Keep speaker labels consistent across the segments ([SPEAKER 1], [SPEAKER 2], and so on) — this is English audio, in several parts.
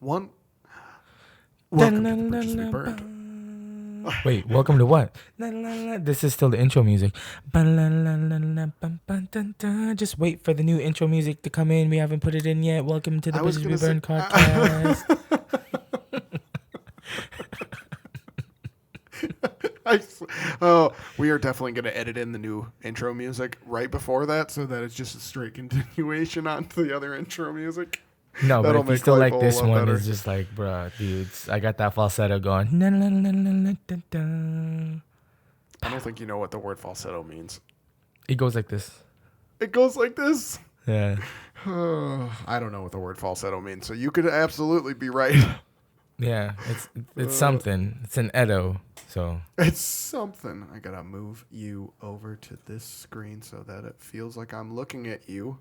[SPEAKER 1] one. Welcome to the Bridges We Burned.
[SPEAKER 2] Wait, welcome to what? This is still the intro music. Just wait for the new intro music to come in. We haven't put it in yet. Welcome to the Bridges We Burned podcast.
[SPEAKER 1] We are definitely going to edit in the new intro music right before that so that it's just a straight continuation onto the other intro music.
[SPEAKER 2] No, but if you still like this one,
[SPEAKER 1] better.
[SPEAKER 2] it's just like, bruh, dudes, I got that falsetto going.
[SPEAKER 1] I don't think you know what the word falsetto means.
[SPEAKER 2] It goes like this.
[SPEAKER 1] It goes like this?
[SPEAKER 2] Yeah.
[SPEAKER 1] I don't know what the word falsetto means, so you could absolutely be right.
[SPEAKER 2] Yeah, it's something. It's an Edo, so.
[SPEAKER 1] It's something. I gotta move you over to this screen so that it feels like I'm looking at you.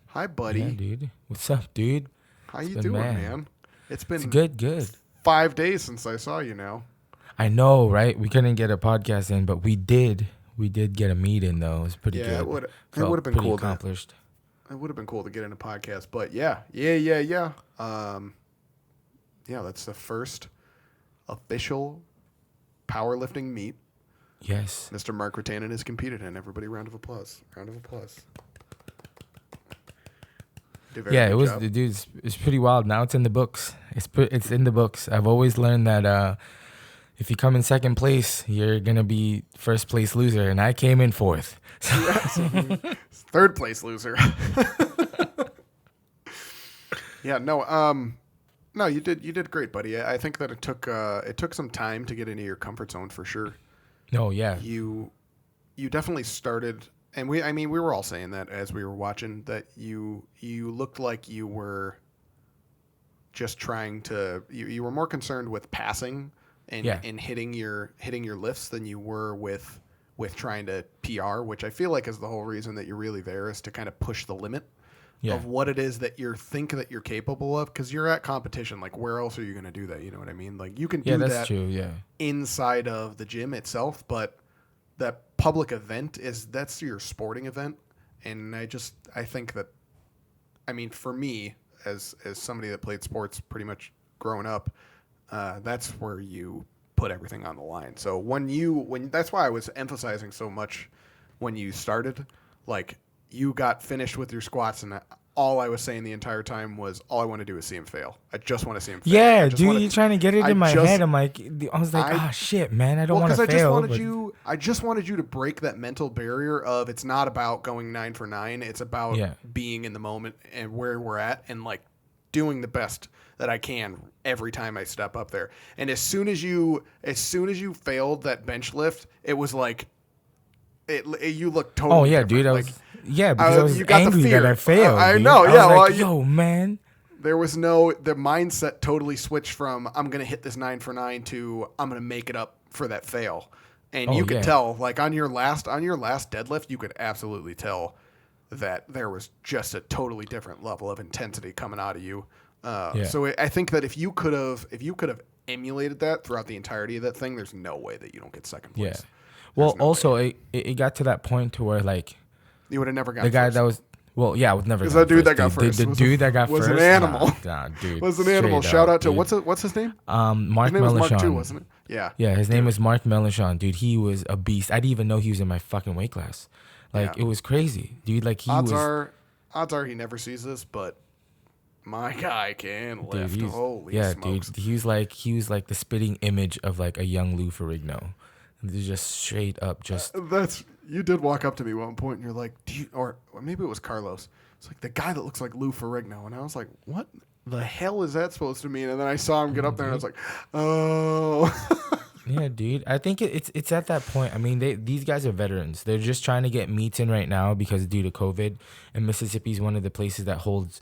[SPEAKER 1] Hi, buddy.
[SPEAKER 2] Yeah, dude. What's up, dude?
[SPEAKER 1] How you doing, man? It's been
[SPEAKER 2] good.
[SPEAKER 1] 5 days since I saw you now.
[SPEAKER 2] I know, right? We couldn't get a podcast in, but we did. We did get a meet in, though. It was pretty good.
[SPEAKER 1] It would have been cool.
[SPEAKER 2] Accomplished.
[SPEAKER 1] It would have been cool to get in a podcast, but yeah. That's the first official powerlifting meet.
[SPEAKER 2] Yes.
[SPEAKER 1] Mr. Mark Ratanen has competed in. Everybody, round of applause. Round of applause.
[SPEAKER 2] Yeah, it was, dude. It's pretty wild. Now it's in the books. It's in the books. I've always learned that if you come in second place, you're gonna be first place loser, and I came in fourth.
[SPEAKER 1] Third place loser. Yeah, no, you did great, buddy. I think that it took some time to get into your comfort zone for sure.
[SPEAKER 2] No, yeah.
[SPEAKER 1] You definitely started, and we were all saying that as we were watching, that you looked like you were just trying to. You were more concerned with passing and hitting your lifts than you were with trying to PR, which I feel like is the whole reason that you're really there, is to kind of push the limit of what it is that you think that you're capable of, because you're at competition. Like, where else are you going to do that? You know what I mean? Like, you can do
[SPEAKER 2] that's
[SPEAKER 1] that
[SPEAKER 2] true, yeah, inside
[SPEAKER 1] of the gym itself, but that public event that's your sporting event. And I think that, I mean, for me, as somebody that played sports pretty much growing up, that's where you put everything on the line. So when that's why I was emphasizing so much when you started, like, you got finished with your squats, and all I was saying the entire time was, all I want to do is see him fail. I just want to see him fail.
[SPEAKER 2] Yeah, dude, you're trying to get it in my head. I was like, shit, man, I don't want to fail.
[SPEAKER 1] I just wanted you to break that mental barrier of, it's not about going 9 for 9. It's about being in the moment and where we're at, and like doing the best that I can every time I step up there. And as soon as you failed that bench lift, it was like, you look totally.
[SPEAKER 2] Oh yeah,
[SPEAKER 1] different.
[SPEAKER 2] dude. Because I was angry that I failed.
[SPEAKER 1] I know.
[SPEAKER 2] I was like, yo, man.
[SPEAKER 1] There was the mindset totally switched from, I'm gonna hit this 9 for 9 to, I'm gonna make it up for that fail. And you could tell, like, on your last deadlift, you could absolutely tell that there was just a totally different level of intensity coming out of you. So I think that if you could have emulated that throughout the entirety of that thing, there's no way that you don't get second place.
[SPEAKER 2] Yeah. Well, also, it got to that point to where, like,
[SPEAKER 1] you would have never got
[SPEAKER 2] the guy
[SPEAKER 1] first.
[SPEAKER 2] that was. Well, yeah, I would never.
[SPEAKER 1] Because that dude that got first,
[SPEAKER 2] the dude that got
[SPEAKER 1] was
[SPEAKER 2] first
[SPEAKER 1] an animal.
[SPEAKER 2] Nah, dude,
[SPEAKER 1] was an animal. Shout out to
[SPEAKER 2] dude.
[SPEAKER 1] what's his name?
[SPEAKER 2] Mark
[SPEAKER 1] his name was
[SPEAKER 2] Melanchon.
[SPEAKER 1] Mark too, wasn't it? Yeah.
[SPEAKER 2] Yeah, his name was Mark Melanchon, dude. He was a beast. I didn't even know he was in my fucking weight class. Like, it was crazy, dude. Like,
[SPEAKER 1] odds are he never sees this, but my guy can lift.
[SPEAKER 2] Dude,
[SPEAKER 1] Holy smokes.
[SPEAKER 2] dude. He was like the spitting image of like a young Lou Ferrigno. Just straight up, just.
[SPEAKER 1] You did walk up to me at one point and you're like, or maybe it was Carlos. It's like, the guy that looks like Lou Ferrigno. And I was like, what the hell is that supposed to mean? And then I saw him get up there and I was like, oh.
[SPEAKER 2] Yeah, dude. I think it's at that point. I mean, these guys are veterans. They're just trying to get meets in right now because due to COVID. And Mississippi is one of the places that holds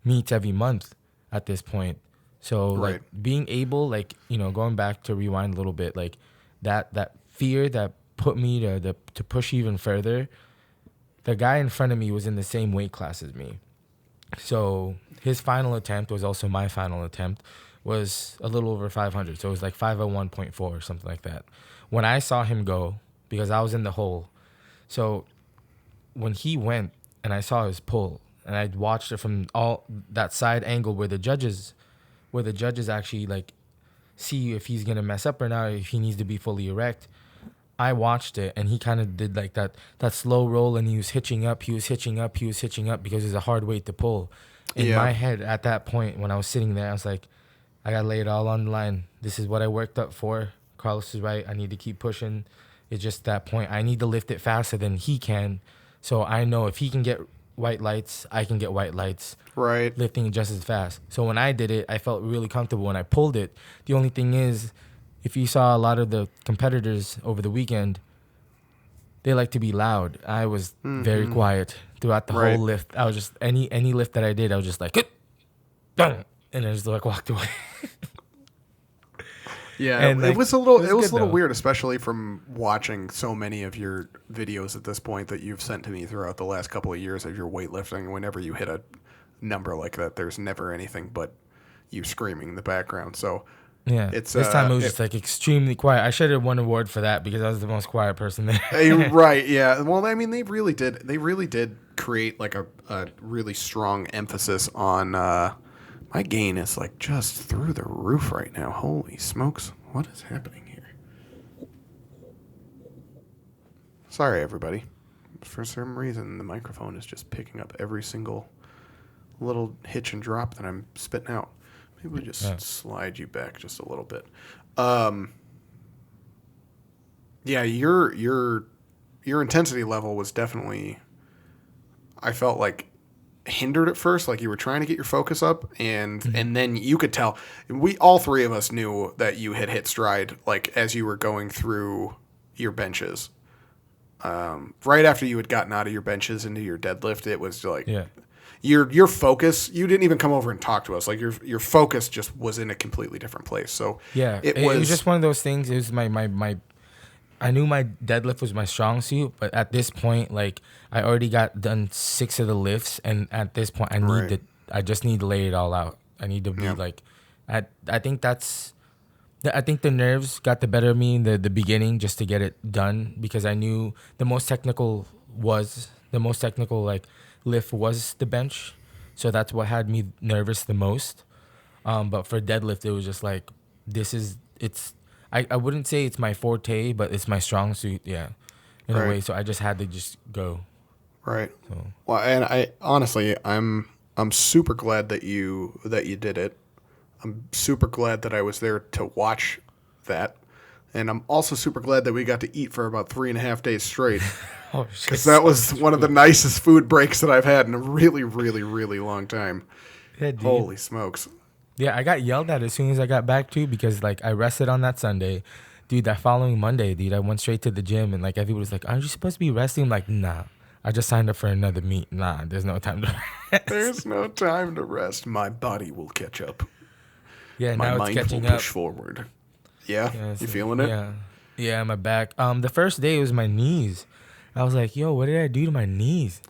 [SPEAKER 2] meets every month at this point. So, like, being able, like, you know, going back to rewind a little bit, like, that fear that put me to push even further, the guy in front of me was in the same weight class as me. So his final attempt was also my final attempt, was a little over 500. So it was like 501.4 or something like that. When I saw him go, because I was in the hole, so when he went and I saw his pull, and I watched it from all that side angle where the judges where the judges actually like see if he's gonna mess up or not, if he needs to be fully erect. I watched it, and he kind of did like that slow roll, and he was hitching up, because it's a hard weight to pull. In
[SPEAKER 1] Yeah.
[SPEAKER 2] my head at that point, when I was sitting there, I was like, I gotta lay it all on the line. This is what I worked up for. Carlos is right. I need to keep pushing. It's just that point. I need to lift it faster than he can, so I know if he can get white lights, I can get white lights.
[SPEAKER 1] Right.
[SPEAKER 2] Lifting just as fast. So when I did it, I felt really comfortable when I pulled it. The only thing is, if you saw a lot of the competitors over the weekend, they like to be loud. I was very quiet throughout the whole lift. I was just any lift that I did, I was just like, and I just like walked away.
[SPEAKER 1] Yeah,
[SPEAKER 2] And,
[SPEAKER 1] it
[SPEAKER 2] like,
[SPEAKER 1] was a little
[SPEAKER 2] it
[SPEAKER 1] it
[SPEAKER 2] was
[SPEAKER 1] was a
[SPEAKER 2] good,
[SPEAKER 1] little
[SPEAKER 2] though.
[SPEAKER 1] weird, especially from watching so many of your videos at this point that you've sent to me throughout the last couple of years of your weightlifting. Whenever you hit a number like that, there's never anything but you screaming in the background. So
[SPEAKER 2] Yeah,
[SPEAKER 1] it's
[SPEAKER 2] this time it was just like extremely quiet. I should have won an award for that because I was the most quiet person there.
[SPEAKER 1] right, yeah. Well, I mean, they really did create like a really strong emphasis on. My gain is like just through the roof right now. Holy smokes. What is happening here? Sorry, everybody. For some reason, the microphone is just picking up every single little hitch and drop that I'm spitting out. Maybe we just slide you back just a little bit. Yeah, your intensity level was definitely, I felt like, hindered at first, like you were trying to get your focus up, and then you could tell, we all three of us knew that you had hit stride like as you were going through your benches. Right after you had gotten out of your benches into your deadlift, it was like your focus, you didn't even come over and talk to us, like your focus just was in a completely different place. So
[SPEAKER 2] it was just one of those things. It was my I knew my deadlift was my strong suit, but at this point, like I already got done 6 of the lifts, and at this point, I just need to lay it all out. I need to be like, I think I think the nerves got the better of me in the beginning just to get it done, because I knew the most technical like lift was the bench, so that's what had me nervous the most. But for deadlift, it was just like, I wouldn't say it's my forte, but it's my strong suit, in a way. So I just had to just go.
[SPEAKER 1] Right. So. Well, and I honestly, I'm super glad that you did it. I'm super glad that I was there to watch that, and I'm also super glad that we got to eat for about 3.5 days straight. Because that was one of the nicest food breaks that I've had in a really, really, really long time.
[SPEAKER 2] Yeah, dude.
[SPEAKER 1] Holy smokes.
[SPEAKER 2] Yeah, I got yelled at as soon as I got back too, because like I rested on that Sunday. Dude, that following Monday, dude, I went straight to the gym, and like everybody's like, aren't you supposed to be resting? I'm like, nah. I just signed up for another meet. Nah, there's no time to rest.
[SPEAKER 1] There's no time to rest. My body will catch up.
[SPEAKER 2] Yeah,
[SPEAKER 1] my
[SPEAKER 2] now
[SPEAKER 1] mind
[SPEAKER 2] it's catching
[SPEAKER 1] will push
[SPEAKER 2] up.
[SPEAKER 1] forward. Yeah, you feeling it?
[SPEAKER 2] Yeah, my back. The first day it was my knees. I was like, yo, what did I do to my knees?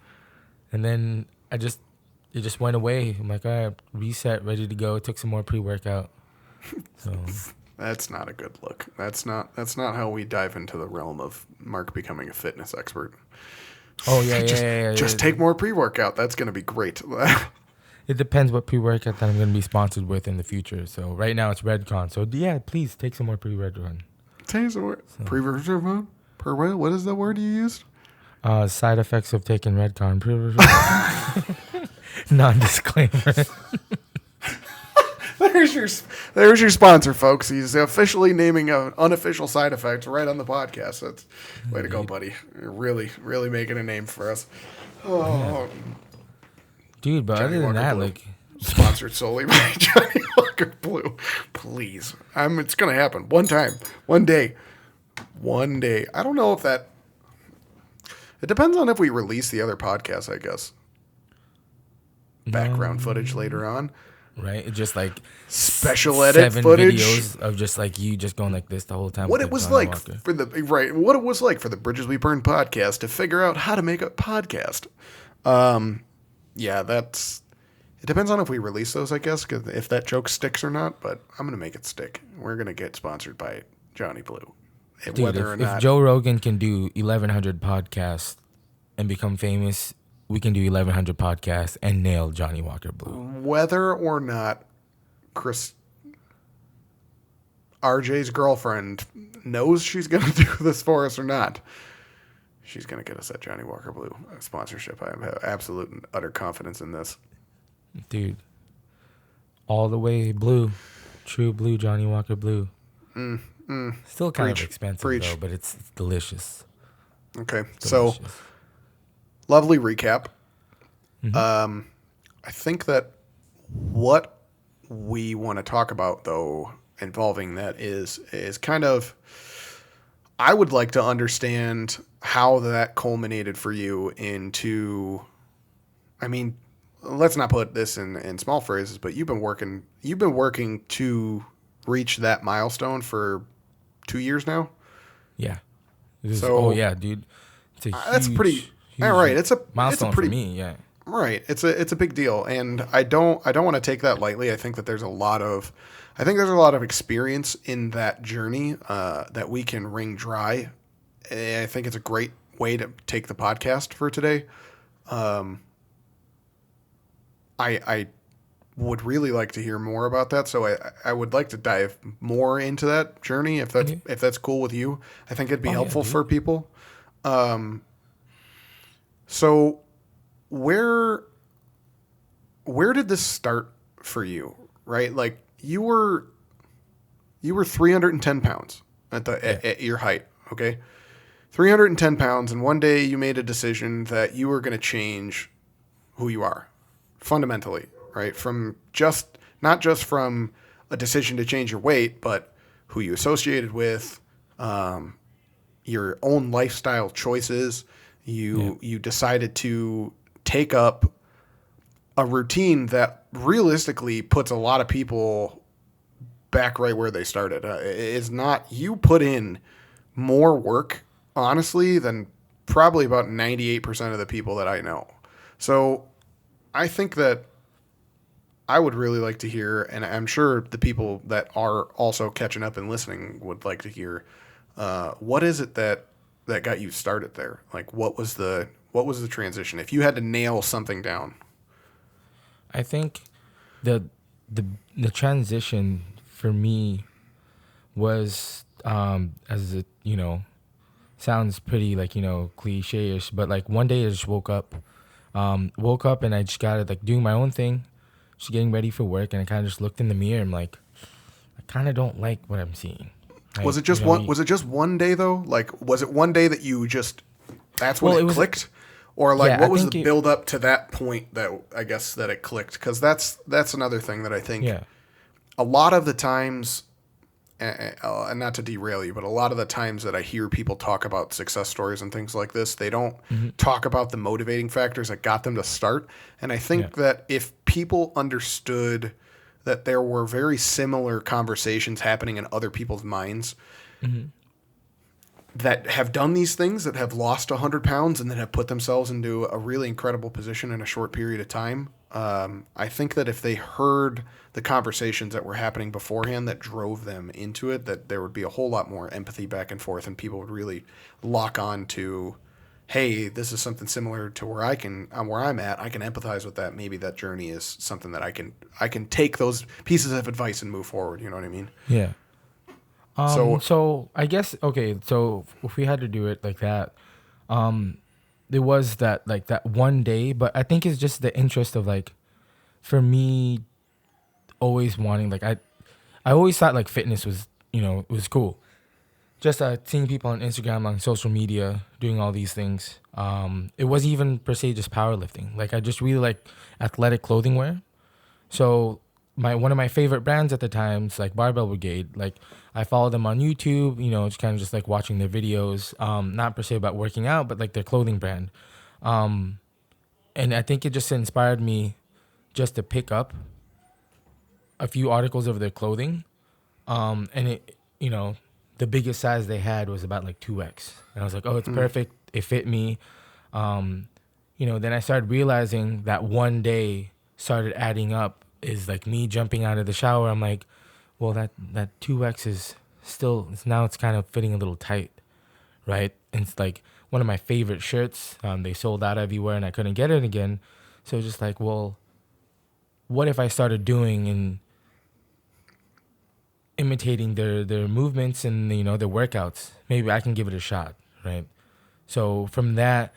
[SPEAKER 2] And then it just went away. I'm like, all right, reset, ready to go. Took some more pre-workout. So
[SPEAKER 1] that's not a good look. That's not how we dive into the realm of Mark becoming a fitness expert.
[SPEAKER 2] Oh yeah,
[SPEAKER 1] just take more pre-workout. That's gonna be great.
[SPEAKER 2] It depends what pre-workout that I'm gonna be sponsored with in the future. So right now it's Redcon. So yeah, please take some more pre-Redcon.
[SPEAKER 1] Take some more pre-Redcon. What is the word you used?
[SPEAKER 2] Side effects of taking Redcon. Non-disclaimer.
[SPEAKER 1] There's your sponsor, folks. He's officially naming an unofficial side effect right on the podcast. That's way to go, buddy. You're really, really making a name for us. Oh,
[SPEAKER 2] dude. But
[SPEAKER 1] Johnny
[SPEAKER 2] other than
[SPEAKER 1] Walker
[SPEAKER 2] that,
[SPEAKER 1] Blue.
[SPEAKER 2] like,
[SPEAKER 1] sponsored solely by Johnny Walker Blue. Please, it's gonna happen one time, one day. I don't know if that. It depends on if we release the other podcasts, I guess. Background footage later on.
[SPEAKER 2] Right? It's just like
[SPEAKER 1] special edit
[SPEAKER 2] 7
[SPEAKER 1] footage
[SPEAKER 2] videos of just like you just going like this the whole time.
[SPEAKER 1] What it was like for the Bridges We Burn podcast to figure out how to make a podcast. Yeah, it depends on if we release those, I guess, 'cause if that joke sticks or not, but I'm going to make it stick. We're going to get sponsored by Johnny Blue.
[SPEAKER 2] Dude,
[SPEAKER 1] whether or not.
[SPEAKER 2] If Joe Rogan can do 1,100 podcasts and become famous, we can do 1,100 podcasts and nail Johnny Walker Blue.
[SPEAKER 1] Whether or not Chris RJ's girlfriend knows she's going to do this for us or not, she's going to get us that Johnny Walker Blue sponsorship. I have absolute and utter confidence in this.
[SPEAKER 2] Dude, all the way blue. True blue, Johnny Walker Blue. Still kind of expensive, though, but it's delicious.
[SPEAKER 1] Okay, so lovely recap. I think that what we want to talk about, though, involving that is kind of, I would like to understand how that culminated for you into, I mean, let's not put this in small phrases, but you've been working to reach that milestone for 2 years now.
[SPEAKER 2] Yeah. Oh yeah, dude. It's a
[SPEAKER 1] that's pretty.
[SPEAKER 2] huge
[SPEAKER 1] Right. It's a
[SPEAKER 2] milestone
[SPEAKER 1] it's a pretty,
[SPEAKER 2] for me. Yeah.
[SPEAKER 1] Right. It's a big deal, and I don't want to take that lightly. I think that there's a lot of experience in that journey that we can wring dry. I think it's a great way to take the podcast for today. I would really like to hear more about that, so I would like to dive more into that journey if that's cool with you. I think it'd be helpful for people. So where did this start for you? Right, like you were 310 pounds at your height. Okay, 310 pounds, and one day you made a decision that you were going to change who you are fundamentally. Right, from not just from a decision to change your weight, but who you associated with, your own lifestyle choices. You decided to take up a routine that realistically puts a lot of people back right where they started. Is not, you put in more work, honestly, than probably about 98% of the people that I know. So I think that I would really like to hear, and I'm sure the people that are also catching up and listening would like to hear, what is it that got you started there? Like, what was the transition? If you had to nail something down.
[SPEAKER 2] I think the transition for me was, as it, sounds pretty like, cliche-ish, but like one day I just woke up and I just got like doing my own thing, just getting ready for work, and I kind of just looked in the mirror. I'm like, I kind of don't like what I'm seeing. Like,
[SPEAKER 1] was it just one? Was it just one day though? Like, was it one day that you just? That's when it clicked, or like what was the build up to that point that I guess that it clicked? Because that's another thing that I think.
[SPEAKER 2] Yeah.
[SPEAKER 1] A lot of the times, and not to derail you, but a lot of the times that I hear people talk about success stories and things like this, they don't talk about the motivating factors that got them to start. And I think that if people understood that there were very similar conversations happening in other people's minds that have done these things, that have lost 100 pounds and that have put themselves into a really incredible position in a short period of time, I think that if they heard the conversations that were happening beforehand that drove them into it, that there would be a whole lot more empathy back and forth, and people would really lock on to, hey, this is something similar to where I'm at. I can empathize with that. Maybe that journey is something that I can take those pieces of advice and move forward. You know what I mean?
[SPEAKER 2] Yeah. So I guess, okay, so if we had to do it like that, there was that one day, but I think it's just the interest of like, for me, always wanting, like, I always thought like fitness was, it was cool. Just seeing people on Instagram, on social media, doing all these things. It wasn't even per se just powerlifting. Like, I just really like athletic clothing wear. So one of my favorite brands at the time is like Barbell Brigade. Like, I follow them on YouTube, just kind of just like watching their videos. Not per se about working out, but like their clothing brand. And I think it just inspired me just to pick up a few articles of their clothing. And it, the biggest size they had was about like 2X. And I was like, oh, it's perfect. It fit me. Then I started realizing that one day started adding up is like me jumping out of the shower. I'm like, well, that 2X is still, now it's kind of fitting a little tight, right? And it's like one of my favorite shirts. They sold out everywhere and I couldn't get it again. So just like, well, what if I started doing and imitating their movements and their workouts. Maybe I can give it a shot, right? So from that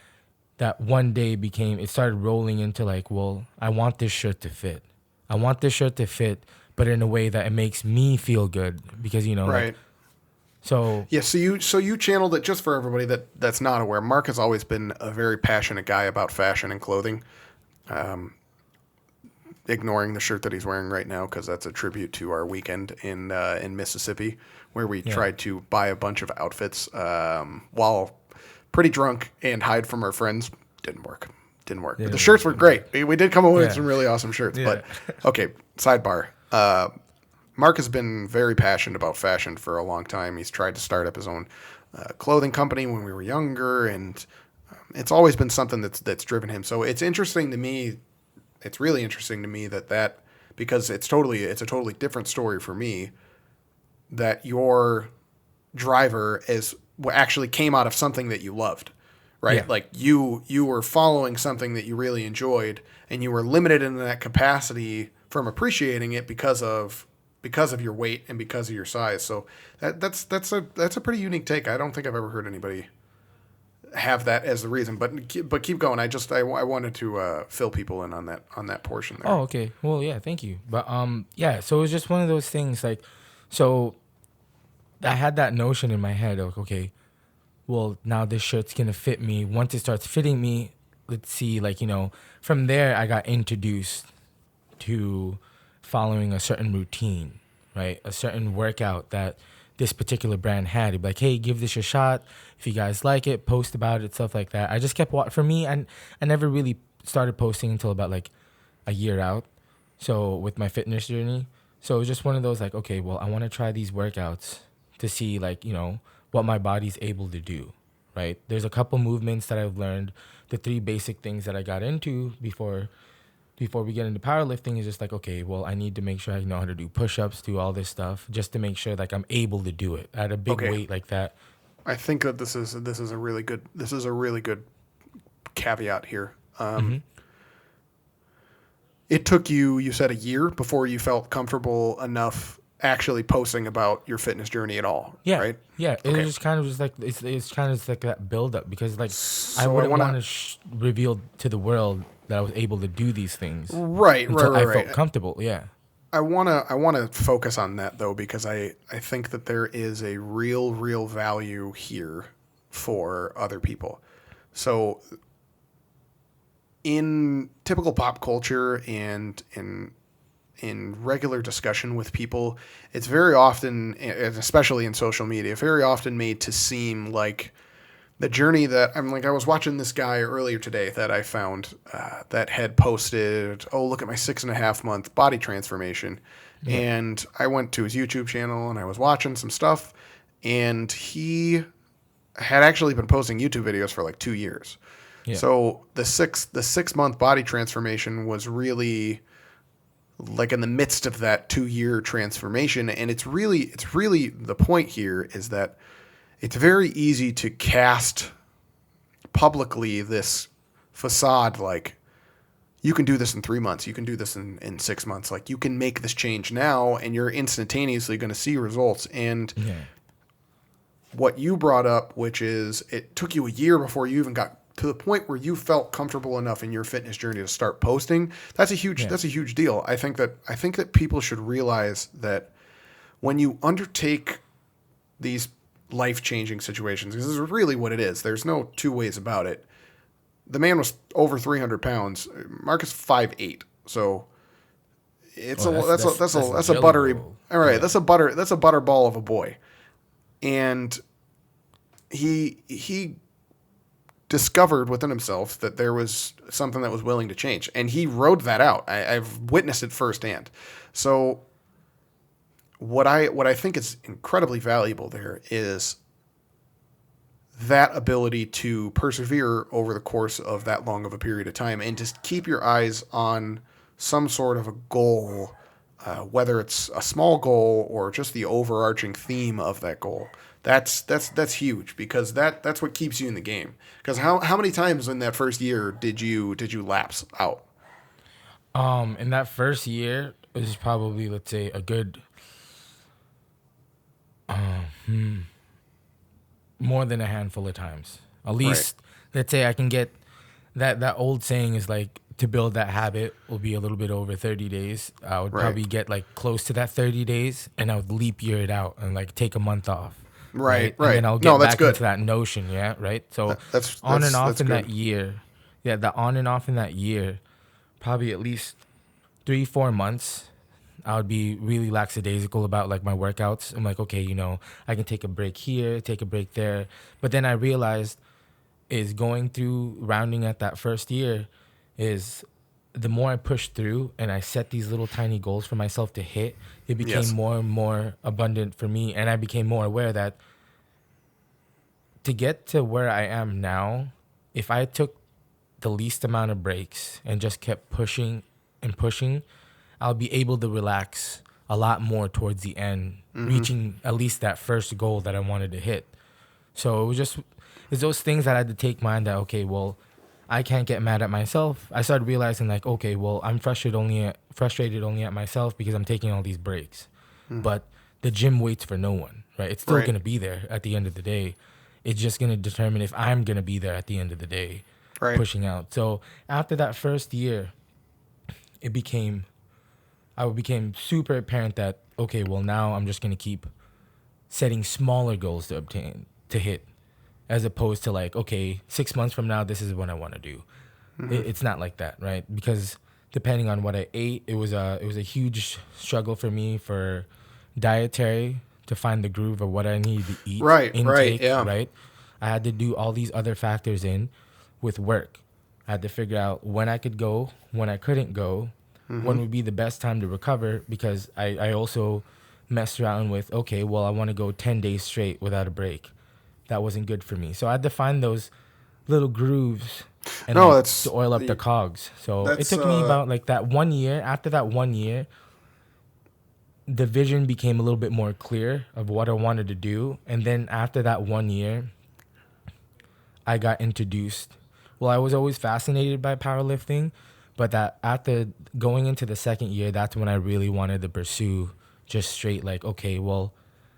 [SPEAKER 2] one day it started rolling into like, well, I want this shirt to fit. I want this shirt to fit, but in a way that it makes me feel good because like
[SPEAKER 1] Right.
[SPEAKER 2] so
[SPEAKER 1] Yeah, so you channeled it, just for everybody that's not aware. Mark has always been a very passionate guy about fashion and clothing. Ignoring the shirt that he's wearing right now because that's a tribute to our weekend in Mississippi, where we
[SPEAKER 2] yeah.
[SPEAKER 1] tried to buy a bunch of outfits while pretty drunk and hide from our friends. Didn't work. Didn't work. But the shirts were great. We did come away with
[SPEAKER 2] Yeah.
[SPEAKER 1] some really awesome shirts.
[SPEAKER 2] Yeah.
[SPEAKER 1] But okay, sidebar. Mark has been very passionate about fashion for a long time. He's tried to start up his own clothing company when we were younger, and it's always been something that's driven him. So it's interesting to me. It's really interesting to me that because it's a totally different story for me, that your driver is what actually came out of something that you loved, right?
[SPEAKER 2] Yeah.
[SPEAKER 1] Like you were following something that you really enjoyed, and you were limited in that capacity from appreciating it because of your weight and because of your size. So that's a pretty unique take. I don't think I've ever heard anybody have that as the reason. But keep going. I wanted to fill people in on that portion there.
[SPEAKER 2] Oh, okay. Well, yeah, thank you. But yeah, so it was just one of those things like, so I had that notion in my head of, okay, well, now this shirt's gonna fit me. Once it starts fitting me, let's see, like, from there I got introduced to following a certain routine, right? A certain workout that this particular brand had. It'd be like, hey, give this a shot. If you guys like it, post about it, stuff like that. I just kept for me, and I never really started posting until about like a year out. So with my fitness journey. So it was just one of those like, okay, well, I want to try these workouts to see like, what my body's able to do, right? There's a couple movements that I've learned. The three basic things that I got into before we get into powerlifting is just like, okay, well, I need to make sure I know how to do push-ups, do all this stuff, just to make sure like I'm able to do it at a big
[SPEAKER 1] Okay,
[SPEAKER 2] weight like that.
[SPEAKER 1] I think that this is a really good caveat here. It took you said a year before you felt comfortable enough actually posting about your fitness journey at all,
[SPEAKER 2] Yeah,
[SPEAKER 1] right?
[SPEAKER 2] yeah. It
[SPEAKER 1] Okay.
[SPEAKER 2] was just kind of just like it's kind of just like that build up because like I
[SPEAKER 1] So I
[SPEAKER 2] wouldn't
[SPEAKER 1] want
[SPEAKER 2] want to
[SPEAKER 1] to
[SPEAKER 2] reveal to the world that I was able to do these things
[SPEAKER 1] right, right,
[SPEAKER 2] until
[SPEAKER 1] right,
[SPEAKER 2] I felt
[SPEAKER 1] right.
[SPEAKER 2] comfortable. Yeah,
[SPEAKER 1] I want to focus on that though, because I think that there is a real value here for other people. So in typical pop culture and in regular discussion with people, it's very often, and especially in social media, very often made to seem like the journey that I was watching this guy earlier today that I found that had posted, oh, look at my 6.5 month body transformation.
[SPEAKER 2] yeah,
[SPEAKER 1] And I went to his YouTube channel and I was watching some stuff, and he had actually been posting YouTube videos for like 2 years.
[SPEAKER 2] yeah,
[SPEAKER 1] So the 6 month body transformation was really like in the midst of that 2 year transformation. And it's really the point here is that it's very easy to cast publicly this facade like, you can do this in 3 months, you can do this in 6 months, like you can make this change now and you're instantaneously going to see results. And
[SPEAKER 2] yeah,
[SPEAKER 1] what you brought up, which is it took you a year before you even got to the point where you felt comfortable enough in your fitness journey to start posting, that's a
[SPEAKER 2] yeah,
[SPEAKER 1] huge deal. I think that people should realize that when you undertake these life-changing situations, because this is really what it is, there's no two ways about it. The man was over 300 pounds. Marcus 5'8", so it's
[SPEAKER 2] Oh,
[SPEAKER 1] that's a
[SPEAKER 2] jelly
[SPEAKER 1] buttery,
[SPEAKER 2] roll.
[SPEAKER 1] all right,
[SPEAKER 2] Yeah,
[SPEAKER 1] that's a butter ball of a boy. And he discovered within himself that there was something that was willing to change, and he rode that out. I've witnessed it firsthand. So what I think is incredibly valuable there is that ability to persevere over the course of that long of a period of time, and just keep your eyes on some sort of a goal, whether it's a small goal or just the overarching theme of that goal. That's huge, because that's what keeps you in the game. Because how many times in that first year did you lapse out?
[SPEAKER 2] in that first year it was probably, let's say, a good More than a handful of times. At
[SPEAKER 1] Right.
[SPEAKER 2] least, let's say I can get that old saying is like to build that habit will be a little bit over 30 days. I would
[SPEAKER 1] Right.
[SPEAKER 2] probably get like close to that 30 days and I would leap year it out and like take a month off.
[SPEAKER 1] Right.
[SPEAKER 2] Right. And
[SPEAKER 1] Right.
[SPEAKER 2] then I'll
[SPEAKER 1] No,
[SPEAKER 2] get
[SPEAKER 1] that's
[SPEAKER 2] back into
[SPEAKER 1] good.
[SPEAKER 2] that notion. Yeah. Right. So
[SPEAKER 1] That's
[SPEAKER 2] on and off
[SPEAKER 1] that's
[SPEAKER 2] in that
[SPEAKER 1] good.
[SPEAKER 2] year. Yeah. The on and off in that year, probably at least 3-4 months. I would be really lackadaisical about like my workouts. I'm like, okay, I can take a break here, take a break there. But then I realized is going through rounding at that first year is the more I pushed through and I set these little tiny goals for myself to hit, it became
[SPEAKER 1] Yes.
[SPEAKER 2] more and more abundant for me. And I became more aware that to get to where I am now, if I took the least amount of breaks and just kept pushing and pushing, I'll be able to relax a lot more towards the end, reaching at least that first goal that I wanted to hit. So it's those things that I had to take mind that, okay, well, I can't get mad at myself. I started realizing like, okay, well, I'm frustrated only at myself because I'm taking all these breaks. But the gym waits for no one, right? It's still
[SPEAKER 1] Right.
[SPEAKER 2] gonna be there at the end of the day. It's just gonna determine if I'm gonna be there at the end of the day,
[SPEAKER 1] Right.
[SPEAKER 2] pushing out. So after that first year, it became I became super apparent that, okay, well, now I'm just gonna keep setting smaller goals to hit, as opposed to like, okay, 6 months from now, this is what I want to do. It's not like that, right? Because depending on what I ate, it was a huge struggle for me for dietary to find the groove of what I needed to eat,
[SPEAKER 1] Right. Right.
[SPEAKER 2] intake,
[SPEAKER 1] Yeah.
[SPEAKER 2] right? I had to do all these other factors in with work. I had to figure out when I could go, when I couldn't go, when would be the best time to recover, because I also messed around with, okay, well, I want to go 10 days straight without a break. That wasn't good for me. So I had to find those little grooves and
[SPEAKER 1] No,
[SPEAKER 2] like to oil up the
[SPEAKER 1] the
[SPEAKER 2] cogs. So it
[SPEAKER 1] that's
[SPEAKER 2] took me about like that 1 year. After that 1 year, the vision became a little bit more clear of what I wanted to do. And then after that 1 year, I got introduced. Well, I was always fascinated by powerlifting, but that after going into the second year, that's when I really wanted to pursue just straight like, okay, well,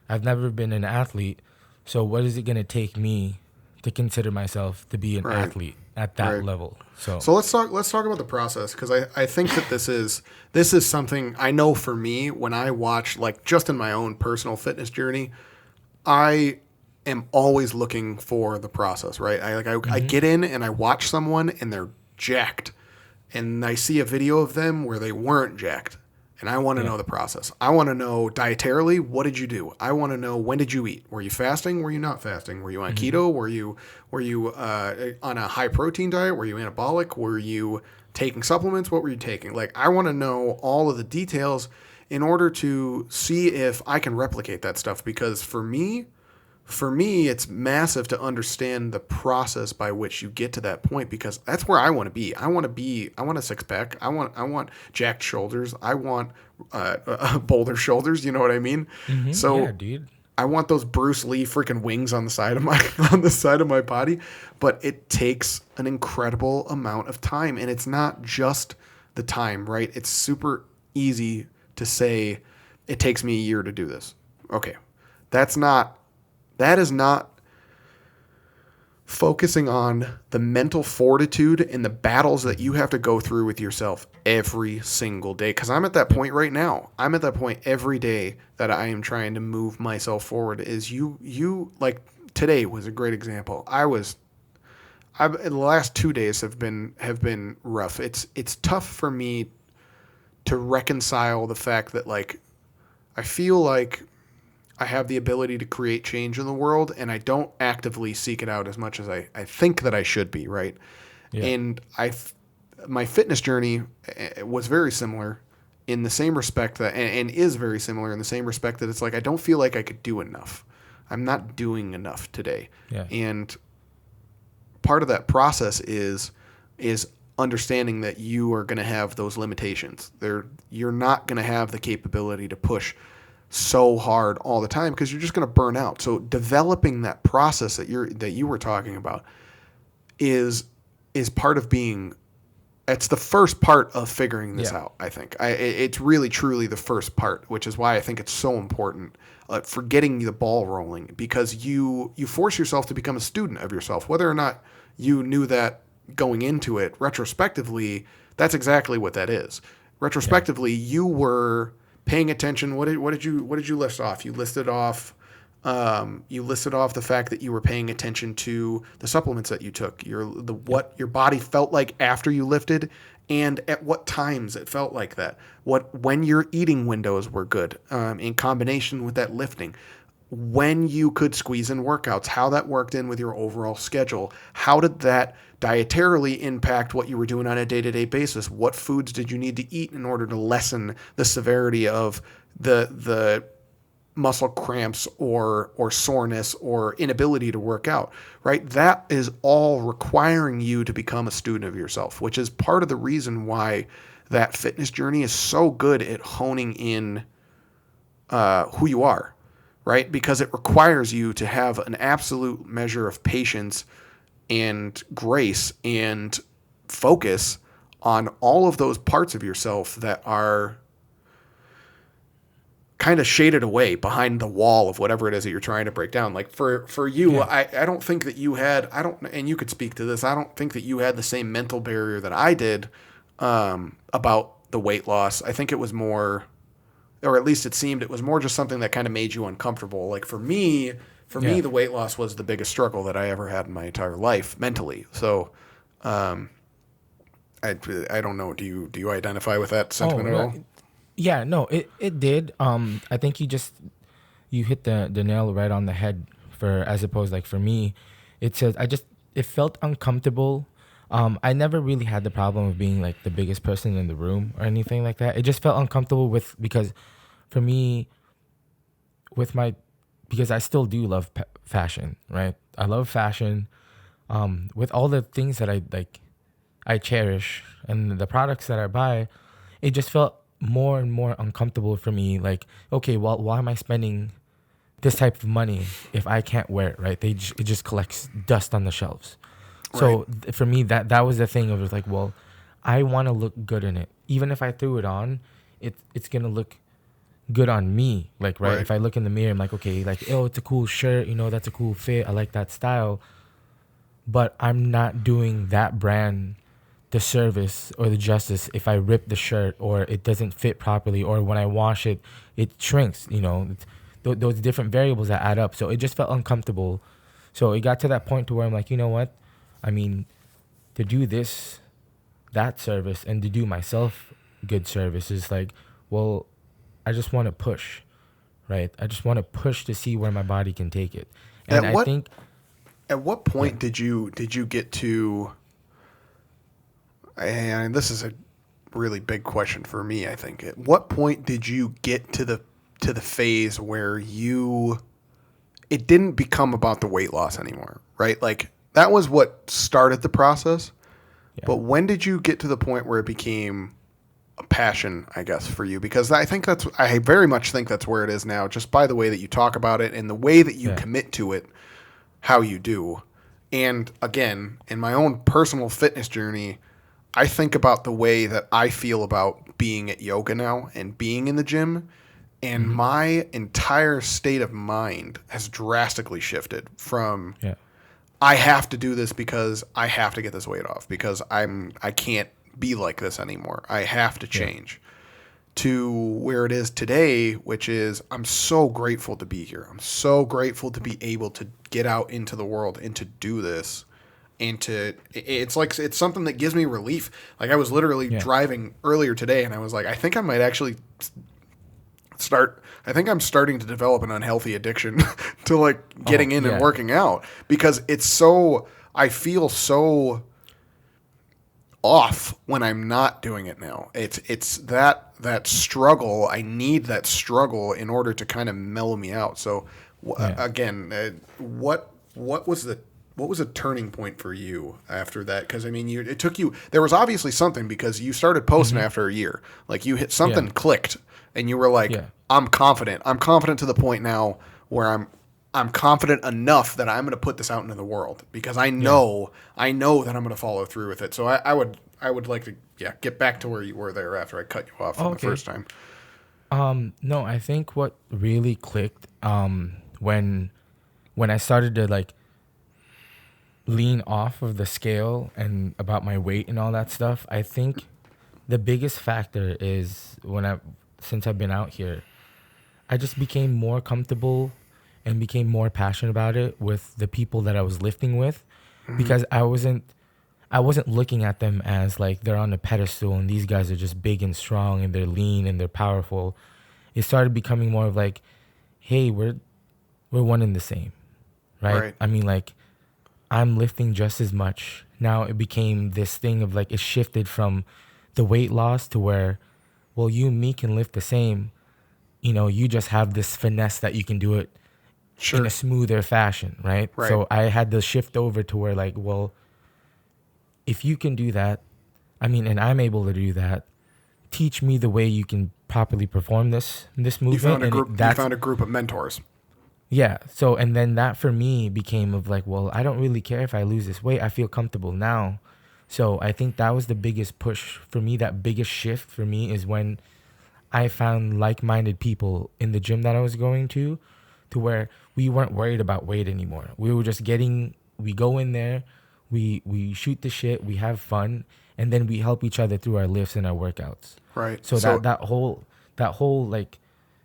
[SPEAKER 2] I've never been an athlete, so what is it going to take me to consider myself to be an
[SPEAKER 1] right.
[SPEAKER 2] athlete at that
[SPEAKER 1] Right.
[SPEAKER 2] level? So,
[SPEAKER 1] So let's talk about the process, because I think that this is something I know for me. When I watch, like, just in my own personal fitness journey, I am always looking for the process, right? I get in and I watch someone and they're jacked, and I see a video of them where they weren't jacked, and I want to
[SPEAKER 2] yeah.
[SPEAKER 1] know the process. I want to know dietarily, what did you do? I want to know, when did you eat? Were you fasting? Were you not fasting? Were you on keto? Were you on a high protein diet? Were you anabolic? Were you taking supplements? What were you taking? Like, I want to know all of the details in order to see if I can replicate that stuff, because for me, it's massive to understand the process by which you get to that point, because that's where I want to be. I want a six pack. I want jacked shoulders. I want boulder shoulders. You know what I mean?
[SPEAKER 2] Yeah,
[SPEAKER 1] So
[SPEAKER 2] dude.
[SPEAKER 1] I want those Bruce Lee freaking wings on the side of my on the side of my body. But it takes an incredible amount of time, and it's not just the time, right? It's super easy to say it takes me a year to do this. Okay, that's not that is not focusing on the mental fortitude and the battles that you have to go through with yourself every single day. Because I'm at that
[SPEAKER 2] Yep.
[SPEAKER 1] point right now. I'm at that point every day that I am trying to move myself forward. Is you like today was a great example. The last 2 days have been rough. It's tough for me to reconcile the fact that, like, I feel like I have the ability to create change in the world, and I don't actively seek it out as much as I think that I should be, right?
[SPEAKER 2] Yeah.
[SPEAKER 1] And my fitness journey was very similar in the same respect that, and is very similar in the same respect that it's like I don't feel like I could do enough. I'm not doing enough today.
[SPEAKER 2] Yeah.
[SPEAKER 1] And part of that process is understanding that you are going to have those limitations. You're not going to have the capability to push so hard all the time, because you're just going to burn out. So developing that process that you were talking about is part of being It's the first part of figuring this
[SPEAKER 2] Yeah.
[SPEAKER 1] out, I think. It's really, truly the first part, which is why I think it's so important for getting the ball rolling, because you force yourself to become a student of yourself. Whether or not you knew that going into it, retrospectively, that's exactly what that is.
[SPEAKER 2] Yeah.
[SPEAKER 1] Retrospectively, you were paying attention. What did you list off? You listed off the fact that you were paying attention to the supplements that you took,
[SPEAKER 2] Yep.
[SPEAKER 1] what your body felt like after you lifted, and at what times it felt like that. When your eating windows were good, in combination with that lifting, when you could squeeze in workouts, how that worked in with your overall schedule. How did that dietarily impact what you were doing on a day-to-day basis? What foods did you need to eat in order to lessen the severity of the muscle cramps or soreness or inability to work out, right? That is all requiring you to become a student of yourself, which is part of the reason why that fitness journey is so good at honing in who you are, right? Because it requires you to have an absolute measure of patience and grace and focus on all of those parts of yourself that are kind of shaded away behind the wall of whatever it is that you're trying to break down. Like for you,
[SPEAKER 2] Yeah.
[SPEAKER 1] I don't think that you had, I don't, and you could speak to this. I don't think that you had the same mental barrier that I did about the weight loss. I think it was more, or at least it seemed it was more just something that kind of made you uncomfortable. Like for me,
[SPEAKER 2] Yeah.
[SPEAKER 1] the weight loss was the biggest struggle that I ever had in my entire life mentally. So, um, I don't know. Do you identify with that
[SPEAKER 2] Oh,
[SPEAKER 1] sentiment at
[SPEAKER 2] no.
[SPEAKER 1] all?
[SPEAKER 2] Yeah, no, it did. I think you hit the nail right on the head. For as opposed, like for me, it says it felt uncomfortable. I never really had the problem of being like the biggest person in the room or anything like that. It just felt uncomfortable because for me, with my because I still do love fashion, right? I love fashion. With all the things that I like, I cherish, and the products that I buy, it just felt more and more uncomfortable for me. Like, okay, well, why am I spending this type of money if I can't wear it, right? It just collects dust on the shelves.
[SPEAKER 1] Right.
[SPEAKER 2] So for me, that was the thing of like, well, I want to look good in it. Even if I threw it on, it's gonna look good on me. Like, right?
[SPEAKER 1] Right.
[SPEAKER 2] If I look in the mirror, I'm like, okay, like, oh, it's a cool shirt. That's a cool fit. I like that style. But I'm not doing that brand the service or the justice if I rip the shirt or it doesn't fit properly or when I wash it, it shrinks. Those different variables that add up. So it just felt uncomfortable. So it got to that point to where I'm like, you know what? I mean, to do that service and to do myself good service is like, well, I just want to push, right? I just want to push to see where my body can take it. And
[SPEAKER 1] At
[SPEAKER 2] I
[SPEAKER 1] what
[SPEAKER 2] think,
[SPEAKER 1] at what
[SPEAKER 2] yeah,
[SPEAKER 1] point did you get to? And this is a really big question for me. I think. At what point did you get to the phase where it didn't become about the weight loss anymore, right? Like that was what started the process.
[SPEAKER 2] yeah,
[SPEAKER 1] But when did you get to the point where it became a passion, I guess, for you? Because I very much think that's where it is now, just by the way that you talk about it and the way that you
[SPEAKER 2] yeah,
[SPEAKER 1] commit to it, how you do. And again, in my own personal fitness journey, I think about the way that I feel about being at yoga now and being in the gym. And
[SPEAKER 2] hmm,
[SPEAKER 1] my entire state of mind has drastically shifted from
[SPEAKER 2] yeah,
[SPEAKER 1] I have to do this because I have to get this weight off because I can't be like this anymore. I have to
[SPEAKER 2] yeah,
[SPEAKER 1] change to where it is today, which is I'm so grateful to be here. I'm so grateful to be able to get out into the world and to do this. And it's like it's something that gives me relief. Like I was literally
[SPEAKER 2] yeah.
[SPEAKER 1] driving earlier today and I was like, I think I might actually I think I'm starting to develop an unhealthy addiction to like
[SPEAKER 2] Oh,
[SPEAKER 1] getting in and
[SPEAKER 2] yeah,
[SPEAKER 1] working out because I feel so off when I'm not doing it now. It's that struggle. I need that struggle in order to kind of mellow me out. So
[SPEAKER 2] yeah.
[SPEAKER 1] again, what was a turning point for you after that? Because I mean, it took you. There was obviously something because you started posting
[SPEAKER 2] Hmm.
[SPEAKER 1] after a year. Like you hit
[SPEAKER 2] Yeah,
[SPEAKER 1] something clicked, and you were like,
[SPEAKER 2] yeah,
[SPEAKER 1] "I'm confident. I'm confident to the point now where I'm confident enough that I'm going to put this out into the world because
[SPEAKER 2] Yeah.
[SPEAKER 1] I know that I'm going to follow through with it. So I would like to get back to where you were there after I cut you off
[SPEAKER 2] Oh,
[SPEAKER 1] from the
[SPEAKER 2] okay.
[SPEAKER 1] first time.
[SPEAKER 2] No, I think what really clicked when I started to like lean off of the scale and about my weight and all that stuff, I think the biggest factor is since I've been out here, I just became more comfortable and became more passionate about it with the people that I was lifting with,
[SPEAKER 1] Mm-hmm.
[SPEAKER 2] because I wasn't looking at them as like they're on a pedestal and these guys are just big and strong and they're lean and they're powerful. It started becoming more of like, hey, we're one and the same, right?
[SPEAKER 1] Right.
[SPEAKER 2] I mean, like, I'm lifting just as much. Now it became this thing of like, it shifted from the weight loss to where, well, you and me can lift the same. You just have this finesse that you can do it in a
[SPEAKER 1] Sure.
[SPEAKER 2] smoother fashion, right?
[SPEAKER 1] Right.
[SPEAKER 2] So I had to shift over to where like, well, if you can do that, I mean, and I'm able to do that, teach me the way you can properly perform this movement, and
[SPEAKER 1] You
[SPEAKER 2] that's
[SPEAKER 1] found a group of mentors.
[SPEAKER 2] yeah. So and then that for me became of like, well, I don't really care if I lose this weight. I feel comfortable now. So I think that was the biggest push for me. That biggest shift for me is when I found like-minded people in the gym that I was going to where we weren't worried about weight anymore. We were just we go in there, we shoot the shit, we have fun, and then we help each other through our lifts and our workouts.
[SPEAKER 1] Right.
[SPEAKER 2] So
[SPEAKER 1] So
[SPEAKER 2] that whole like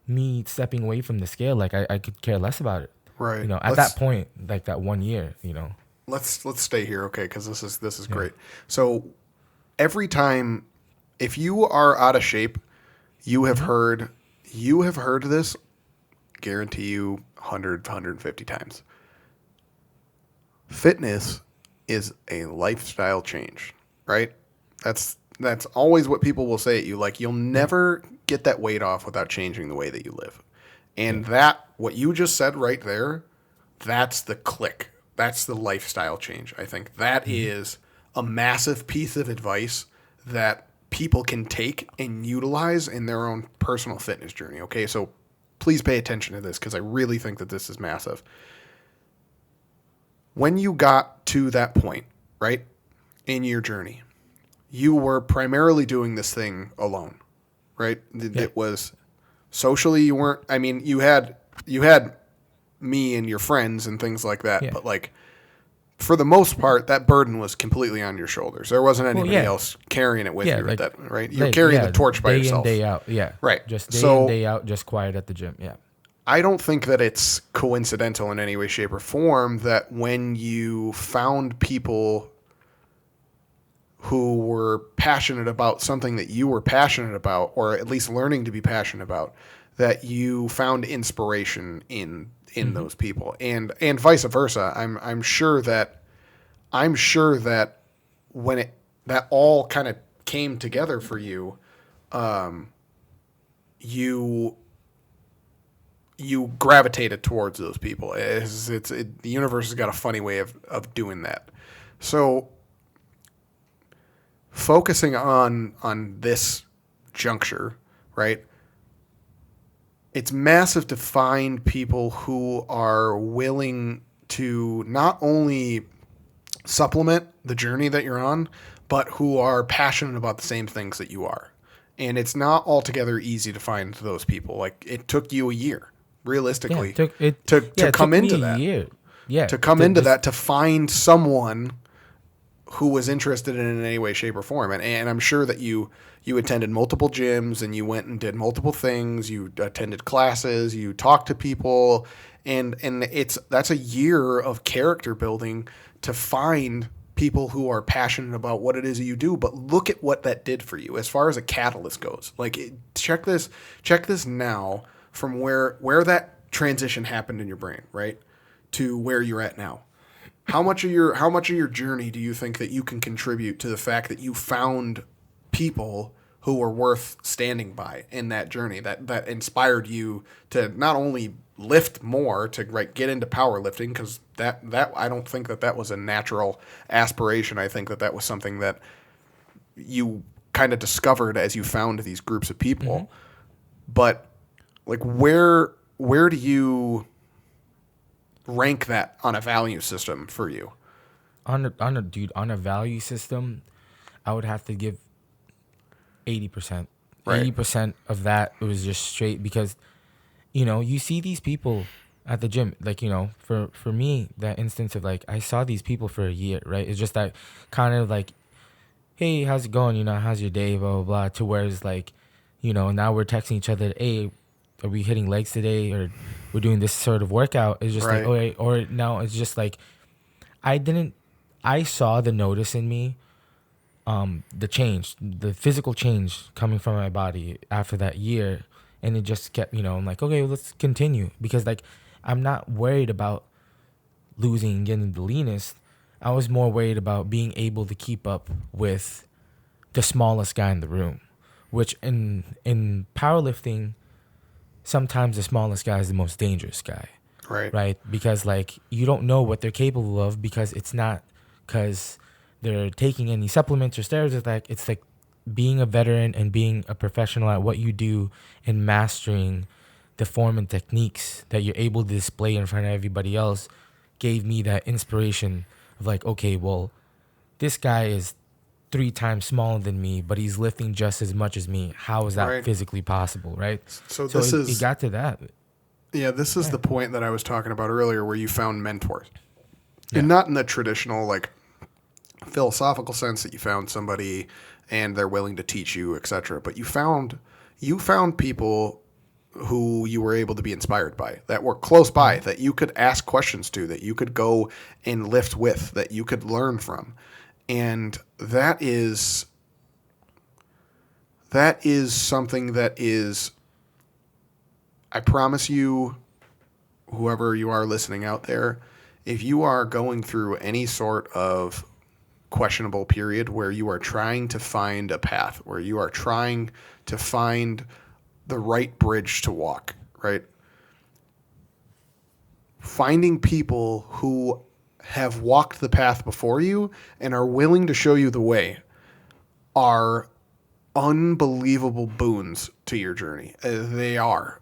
[SPEAKER 2] me stepping away from the scale, like I could care less about it.
[SPEAKER 1] right.
[SPEAKER 2] At that point, like that 1 year.
[SPEAKER 1] Let's stay here, okay? Because this is
[SPEAKER 2] Yeah.
[SPEAKER 1] great. So every time, if you are out of shape,
[SPEAKER 2] Mm-hmm.
[SPEAKER 1] you have heard this. Guarantee you 150 times. Fitness is a lifestyle change, right? That's always what people will say at you. Like, you'll
[SPEAKER 2] Yeah.
[SPEAKER 1] never get that weight off without changing the way that you live.
[SPEAKER 2] Yeah.
[SPEAKER 1] And that, what you just said right there, that's the click. That's the lifestyle change. I think that
[SPEAKER 2] Mm-hmm.
[SPEAKER 1] is a massive piece of advice that people can take and utilize in their own personal fitness journey. Okay, so please pay attention to this because I really think that this is massive. When you got to that point, right, in your journey, you were primarily doing this thing alone, right?
[SPEAKER 2] Yeah.
[SPEAKER 1] It was socially, you weren't. I mean, you had me and your friends and things like that,
[SPEAKER 2] Yeah.
[SPEAKER 1] but like for the most part, that burden was completely on your shoulders. There wasn't
[SPEAKER 2] Well,
[SPEAKER 1] anybody
[SPEAKER 2] yeah.
[SPEAKER 1] else carrying it with
[SPEAKER 2] Yeah.
[SPEAKER 1] you at that, right? You're
[SPEAKER 2] Like
[SPEAKER 1] carrying the
[SPEAKER 2] yeah,
[SPEAKER 1] torch by
[SPEAKER 2] day in,
[SPEAKER 1] yourself,
[SPEAKER 2] day out. Yeah.
[SPEAKER 1] right?
[SPEAKER 2] Just day in,
[SPEAKER 1] So
[SPEAKER 2] day out, just quiet at the gym. Yeah.
[SPEAKER 1] I don't think that it's coincidental in any way, shape, or form that when you found people who were passionate about something that you were passionate about, or at least learning to be passionate about, that you found inspiration in
[SPEAKER 2] Mm-hmm.
[SPEAKER 1] those people, and vice versa. I'm sure that when it that all kind of came together for you, you you gravitated towards those people. The universe has got a funny way of doing that. So focusing on this juncture, right? It's massive to find people who are willing to not only supplement the journey that you're on, but who are passionate about the same things that you are. And it's not altogether easy to find those people. Like, it took you a year,
[SPEAKER 2] Yeah.
[SPEAKER 1] realistically,
[SPEAKER 2] Took it.
[SPEAKER 1] to
[SPEAKER 2] Yeah. It
[SPEAKER 1] come
[SPEAKER 2] took me
[SPEAKER 1] into
[SPEAKER 2] a
[SPEAKER 1] that.
[SPEAKER 2] year. Yeah.
[SPEAKER 1] To come
[SPEAKER 2] To
[SPEAKER 1] into
[SPEAKER 2] just
[SPEAKER 1] that, to find someone who was interested in it in any way, shape, or form. And I'm sure that you attended multiple gyms and you went and did multiple things. You attended classes, you talked to people, and that's a year of character building to find people who are passionate about what it is that you do. But look at what that did for you as far as a catalyst goes. Like, check this now from where that transition happened in your brain, right, to where you're at now. How much of your journey do you think that you can contribute to the fact that you found people who were worth standing by in that journey that inspired you to not only lift more, to get into powerlifting, because that I don't think that was a natural aspiration. I think that was something that you kind of discovered as you found these groups of
[SPEAKER 2] mm-hmm.
[SPEAKER 1] people. But like, where do you rank that on a value system for you?
[SPEAKER 2] On a value system, I would have to give 80%.
[SPEAKER 1] Right.
[SPEAKER 2] 80% of that was just straight because, you know, you see these people at the gym, like, you know, for me, that instance of like, I saw these people for a year, right? It's just that kind of like, hey, how's it going? You know, how's your day? Blah, blah, blah. To where it's like, you know, now we're texting each other, hey, are we hitting legs today? Or we're doing this sort of workout. It's just like,
[SPEAKER 1] Right.
[SPEAKER 2] okay, or now it's just like, I didn't, I saw the notice in me, the change, the physical change coming from my body after that year. And it just kept, you know, I'm like, okay, well, let's continue. Because like, I'm not worried about losing and getting the leanest. I was more worried about being able to keep up with the smallest guy in the room, which in powerlifting, sometimes the smallest guy is the most dangerous guy,
[SPEAKER 1] Right.
[SPEAKER 2] right? Because like you don't know what they're capable of because it's not because they're taking any supplements or steroids. It's like being a veteran and being a professional at what you do and mastering the form and techniques that you're able to display in front of everybody else gave me that inspiration of like, okay, well, this guy is 3 times smaller than me, but he's lifting just as much as me. How is that
[SPEAKER 1] Right.
[SPEAKER 2] physically possible, right?
[SPEAKER 1] So
[SPEAKER 2] So
[SPEAKER 1] this
[SPEAKER 2] it
[SPEAKER 1] is
[SPEAKER 2] got to that.
[SPEAKER 1] yeah, this is
[SPEAKER 2] Yeah.
[SPEAKER 1] the point that I was talking about earlier where you found mentors.
[SPEAKER 2] Yeah.
[SPEAKER 1] And not in the traditional like philosophical sense that you found somebody and they're willing to teach you, etc. But you found people who you were able to be inspired by, that were close by, that you could ask questions to, that you could go and lift with, that you could learn from. And that is something that is, I promise you, whoever you are listening out there, if you are going through any sort of questionable period where you are trying to find a path, where you are trying to find the right bridge to walk, right? Finding people who have walked the path before you and are willing to show you the way are unbelievable boons to your journey. They are.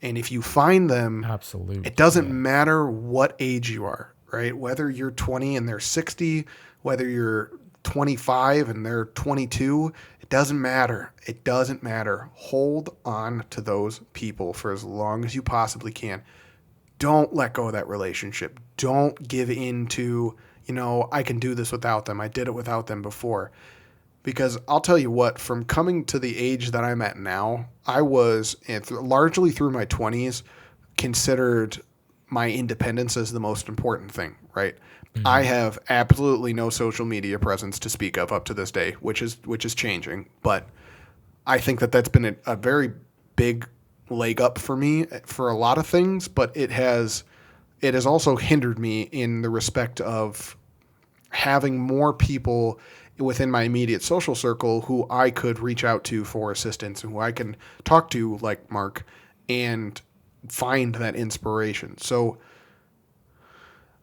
[SPEAKER 1] And if you find them,
[SPEAKER 2] Absolutely.
[SPEAKER 1] it doesn't
[SPEAKER 2] Yeah.
[SPEAKER 1] matter what age you are, right? Whether you're 20 and they're 60, whether you're 25 and they're 22, it doesn't matter. It doesn't matter. Hold on to those people for as long as you possibly can. Don't let go of that relationship. Don't give in to, I can do this without them. I did it without them before. Because I'll tell you what, from coming to the age that I'm at now, I was, largely through my 20s, considered my independence as the most important thing, right?
[SPEAKER 2] Mm-hmm.
[SPEAKER 1] I have absolutely no social media presence to speak of up to this day, which is changing. But I think that that's been a very big leg up for me for a lot of things, but it has also hindered me in the respect of having more people within my immediate social circle who I could reach out to for assistance and who I can talk to, like Mark, and find that inspiration. So,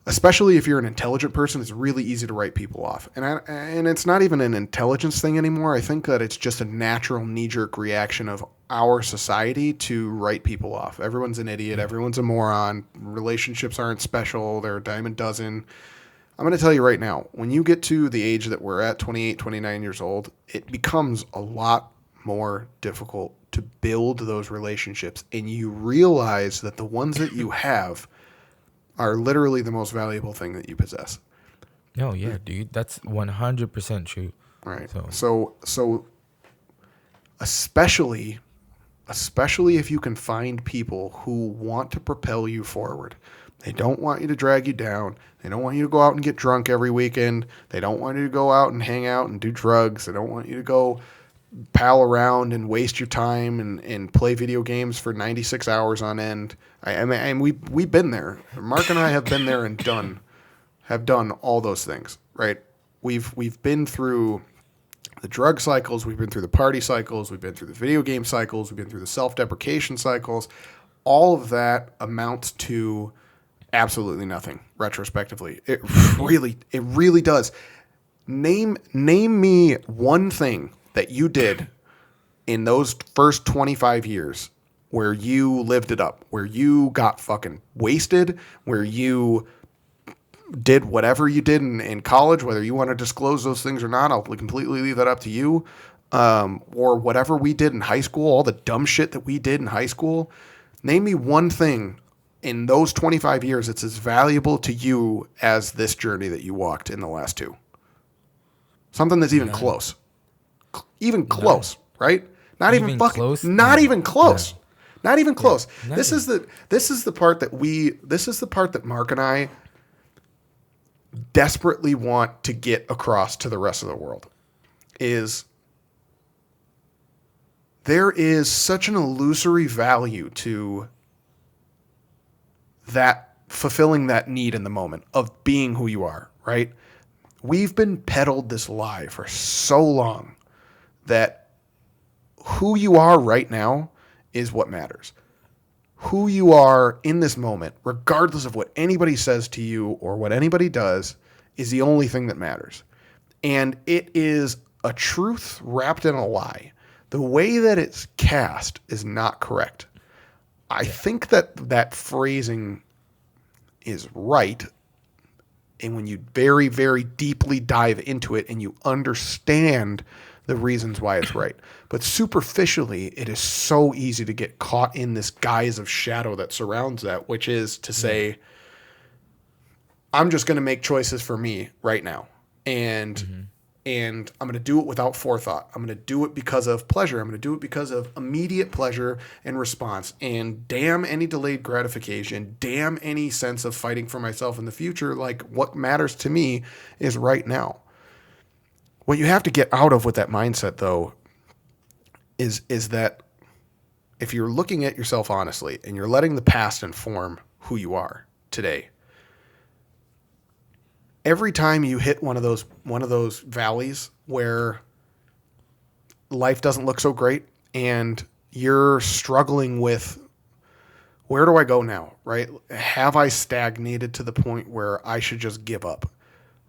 [SPEAKER 1] especially if you're an intelligent person, it's really easy to write people off. And it's not even an intelligence thing anymore. I think that it's just a natural knee-jerk reaction of our society to write people off. Everyone's an idiot. Everyone's a moron. Relationships aren't special. They're a dime a dozen. I'm going to tell you right now, when you get to the age that we're at, 28, 29 years old, it becomes a lot more difficult to build those relationships. And you realize that the ones that you have are literally the most valuable thing that you possess.
[SPEAKER 2] No, yeah, dude. That's 100% true.
[SPEAKER 1] Right.
[SPEAKER 2] So
[SPEAKER 1] So especially if you can find people who want to propel you forward. They don't want you to drag you down. They don't want you to go out and get drunk every weekend. They don't want you to go out and hang out and do drugs. They don't want you to go pal around and waste your time and play video games for 96 hours on end. And we've been there. Mark and I have been there and have done all those things, right? We've been through the drug cycles. We've been through the party cycles. We've been through the video game cycles. We've been through the self-deprecation cycles. All of that amounts to absolutely nothing retrospectively. It really does. Name me one thing that you did in those first 25 years where you lived it up, where you got fucking wasted, where you did whatever you did in college, whether you want to disclose those things or not, I'll completely leave that up to you. Or whatever we did in high school, all the dumb shit that we did in high school. Name me one thing in those 25 years that's as valuable to you as this journey that you walked in the last two. Something that's even close. Even close, right? Not even fucking close. Not even close. Not even close. This is the part that Mark and I desperately want to get across to the rest of the world. Is there is such an illusory value to that, fulfilling that need in the moment of being who you are, right? We've been peddled this lie for so long that who you are right now is what matters. Who you are in this moment, regardless of what anybody says to you or what anybody does, is the only thing that matters. And it is a truth wrapped in a lie. The way that it's cast is not correct. I think that phrasing is right. And when you very, very deeply dive into it and you understand the reasons why it's right. But superficially, it is so easy to get caught in this guise of shadow that surrounds that, which is to say, I'm just going to make choices for me right now. And I'm going to do it without forethought. I'm going to do it because of pleasure. I'm going to do it because of immediate pleasure and response. And damn any delayed gratification. Damn any sense of fighting for myself in the future. Like, what matters to me is right now. What you have to get out of with that mindset, though, is that if you're looking at yourself honestly and you're letting the past inform who you are today, every time you hit one of those valleys where life doesn't look so great and you're struggling with, where do I go now, right? Have I stagnated to the point where I should just give up?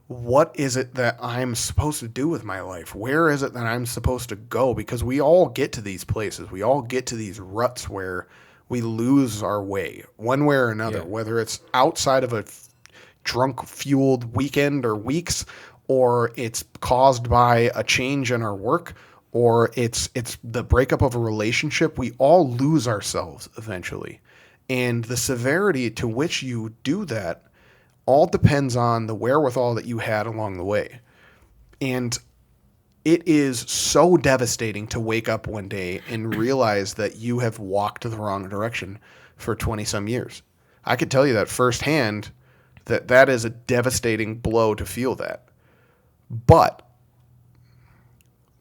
[SPEAKER 1] What is it that I'm supposed to do with my life? Where is it that I'm supposed to go? Because we all get to these places. We all get to these ruts where we lose our way one way or another, whether it's outside of a drunk-fueled weekend or weeks, or it's caused by a change in our work, or it's the breakup of a relationship. We all lose ourselves eventually. And the severity to which you do that all depends on the wherewithal that you had along the way. And it is so devastating to wake up one day and realize that you have walked the wrong direction for 20-some years. I could tell you that firsthand, that is a devastating blow to feel that. But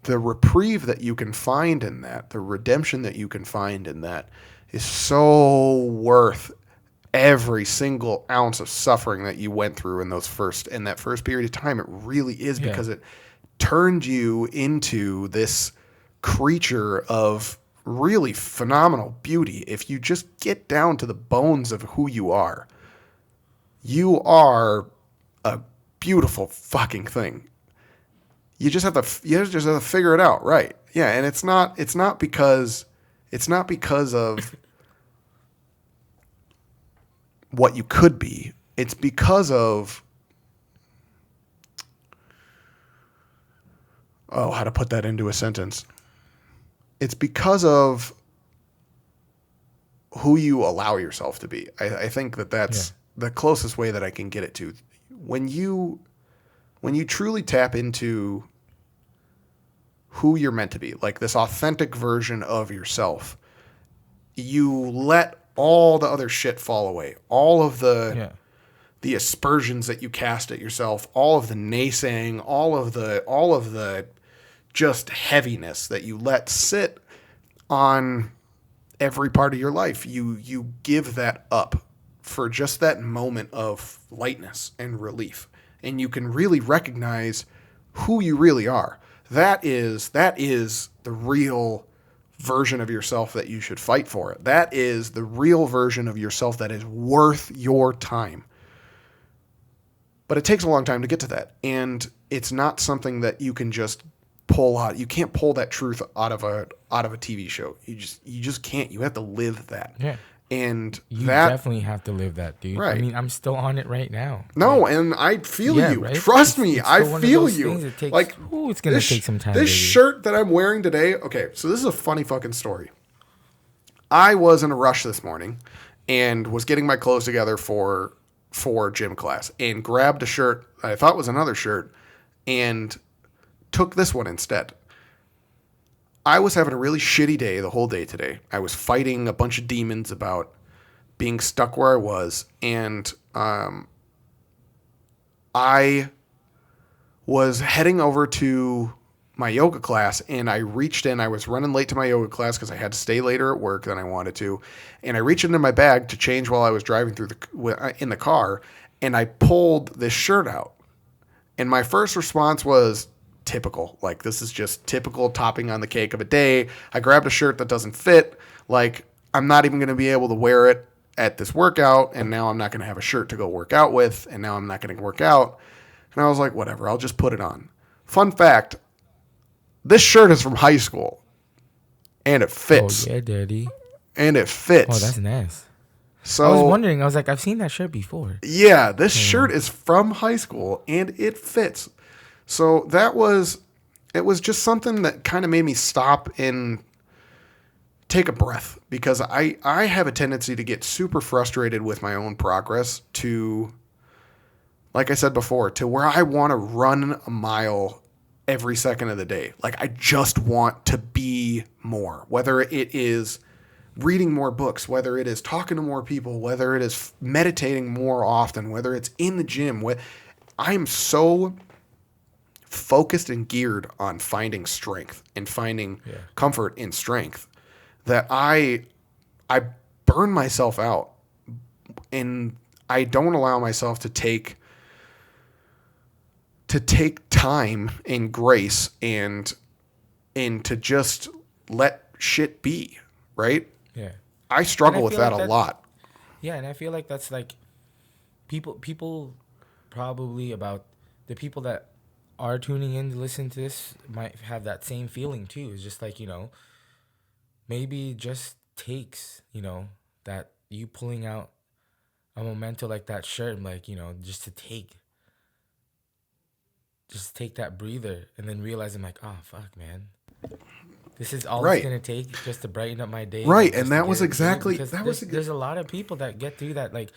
[SPEAKER 1] the reprieve that you can find in that, the redemption that you can find in that, is so worth every single ounce of suffering that you went through in that first period of time. It really is, because it turned you into this creature of really phenomenal beauty. If you just get down to the bones of who you are a beautiful fucking thing. You just have to figure it out, right? Yeah, and it's not because of what you could be. It's because of, how to put that into a sentence. It's because of who you allow yourself to be. I think that's the closest way that I can get it to. When you truly tap into who you're meant to be, like this authentic version of yourself, you let all the other shit fall away. All of the aspersions that you cast at yourself, all of the naysaying, all of the just heaviness that you let sit on every part of your life. You give that up for just that moment of lightness and relief. And you can really recognize who you really are. That is the real version of yourself that you should fight for. That is the real version of yourself that is worth your time. But it takes a long time to get to that. And it's not something that you can just you can't pull that truth out of a TV show. You just can't. You have to live that.
[SPEAKER 2] Yeah.
[SPEAKER 1] And
[SPEAKER 2] You
[SPEAKER 1] that
[SPEAKER 2] definitely have to live that, dude. I
[SPEAKER 1] right.
[SPEAKER 2] mean, I'm still on it right now.
[SPEAKER 1] No,
[SPEAKER 2] Like,
[SPEAKER 1] and I feel
[SPEAKER 2] yeah,
[SPEAKER 1] you.
[SPEAKER 2] right?
[SPEAKER 1] Trust me,
[SPEAKER 2] It's
[SPEAKER 1] I
[SPEAKER 2] still one of
[SPEAKER 1] feel
[SPEAKER 2] those
[SPEAKER 1] you.
[SPEAKER 2] things that takes,
[SPEAKER 1] Like
[SPEAKER 2] it's going to take some time,
[SPEAKER 1] This
[SPEAKER 2] baby.
[SPEAKER 1] shirt that I'm wearing today. Okay, so this is a funny fucking story. I was in a rush this morning and was getting my clothes together for gym class and grabbed a shirt I thought was another shirt and took this one instead. I was having a really shitty day the whole day today. I was fighting a bunch of demons about being stuck where I was, and I was heading over to my yoga class, and I reached in. I was running late to my yoga class because I had to stay later at work than I wanted to, and I reached into my bag to change while I was driving in the car, and I pulled this shirt out. And my first response was typical. Like, this is just typical topping on the cake of a day. I grabbed a shirt that doesn't fit. Like, I'm not even going to be able to wear it at this workout, and now I'm not going to have a shirt to go work out with, and now I'm not going to work out. And I was like, whatever, I'll just put it on. Fun fact, this shirt is from high school, and it fits.
[SPEAKER 2] Oh, yeah, daddy.
[SPEAKER 1] And it fits.
[SPEAKER 2] Oh, that's nice.
[SPEAKER 1] So,
[SPEAKER 2] I was wondering, I was like, I've seen that shirt before.
[SPEAKER 1] Yeah, this shirt is from high school, and it fits. So it was just something that kind of made me stop and take a breath, because I have a tendency to get super frustrated with my own progress to, like I said before, to where I want to run a mile every second of the day. Like, I just want to be more, whether it is reading more books, whether it is talking to more people, whether it is meditating more often, whether it's in the gym. I am so focused and geared on finding strength and finding comfort in strength that I burn myself out, and I don't allow myself to take time and grace and to just let shit be, right?
[SPEAKER 2] Yeah.
[SPEAKER 1] I struggle with that a lot.
[SPEAKER 2] Yeah, and I feel like that's like people probably about the people that are tuning in to listen to this might have that same feeling too. It's just like, maybe it just takes, that you pulling out a memento like that shirt and like, just to take that breather and then realizing like, oh fuck, man. This is all it's gonna take just to brighten up my day.
[SPEAKER 1] Right, and that was exactly
[SPEAKER 2] there's a lot of people that get through that. Like,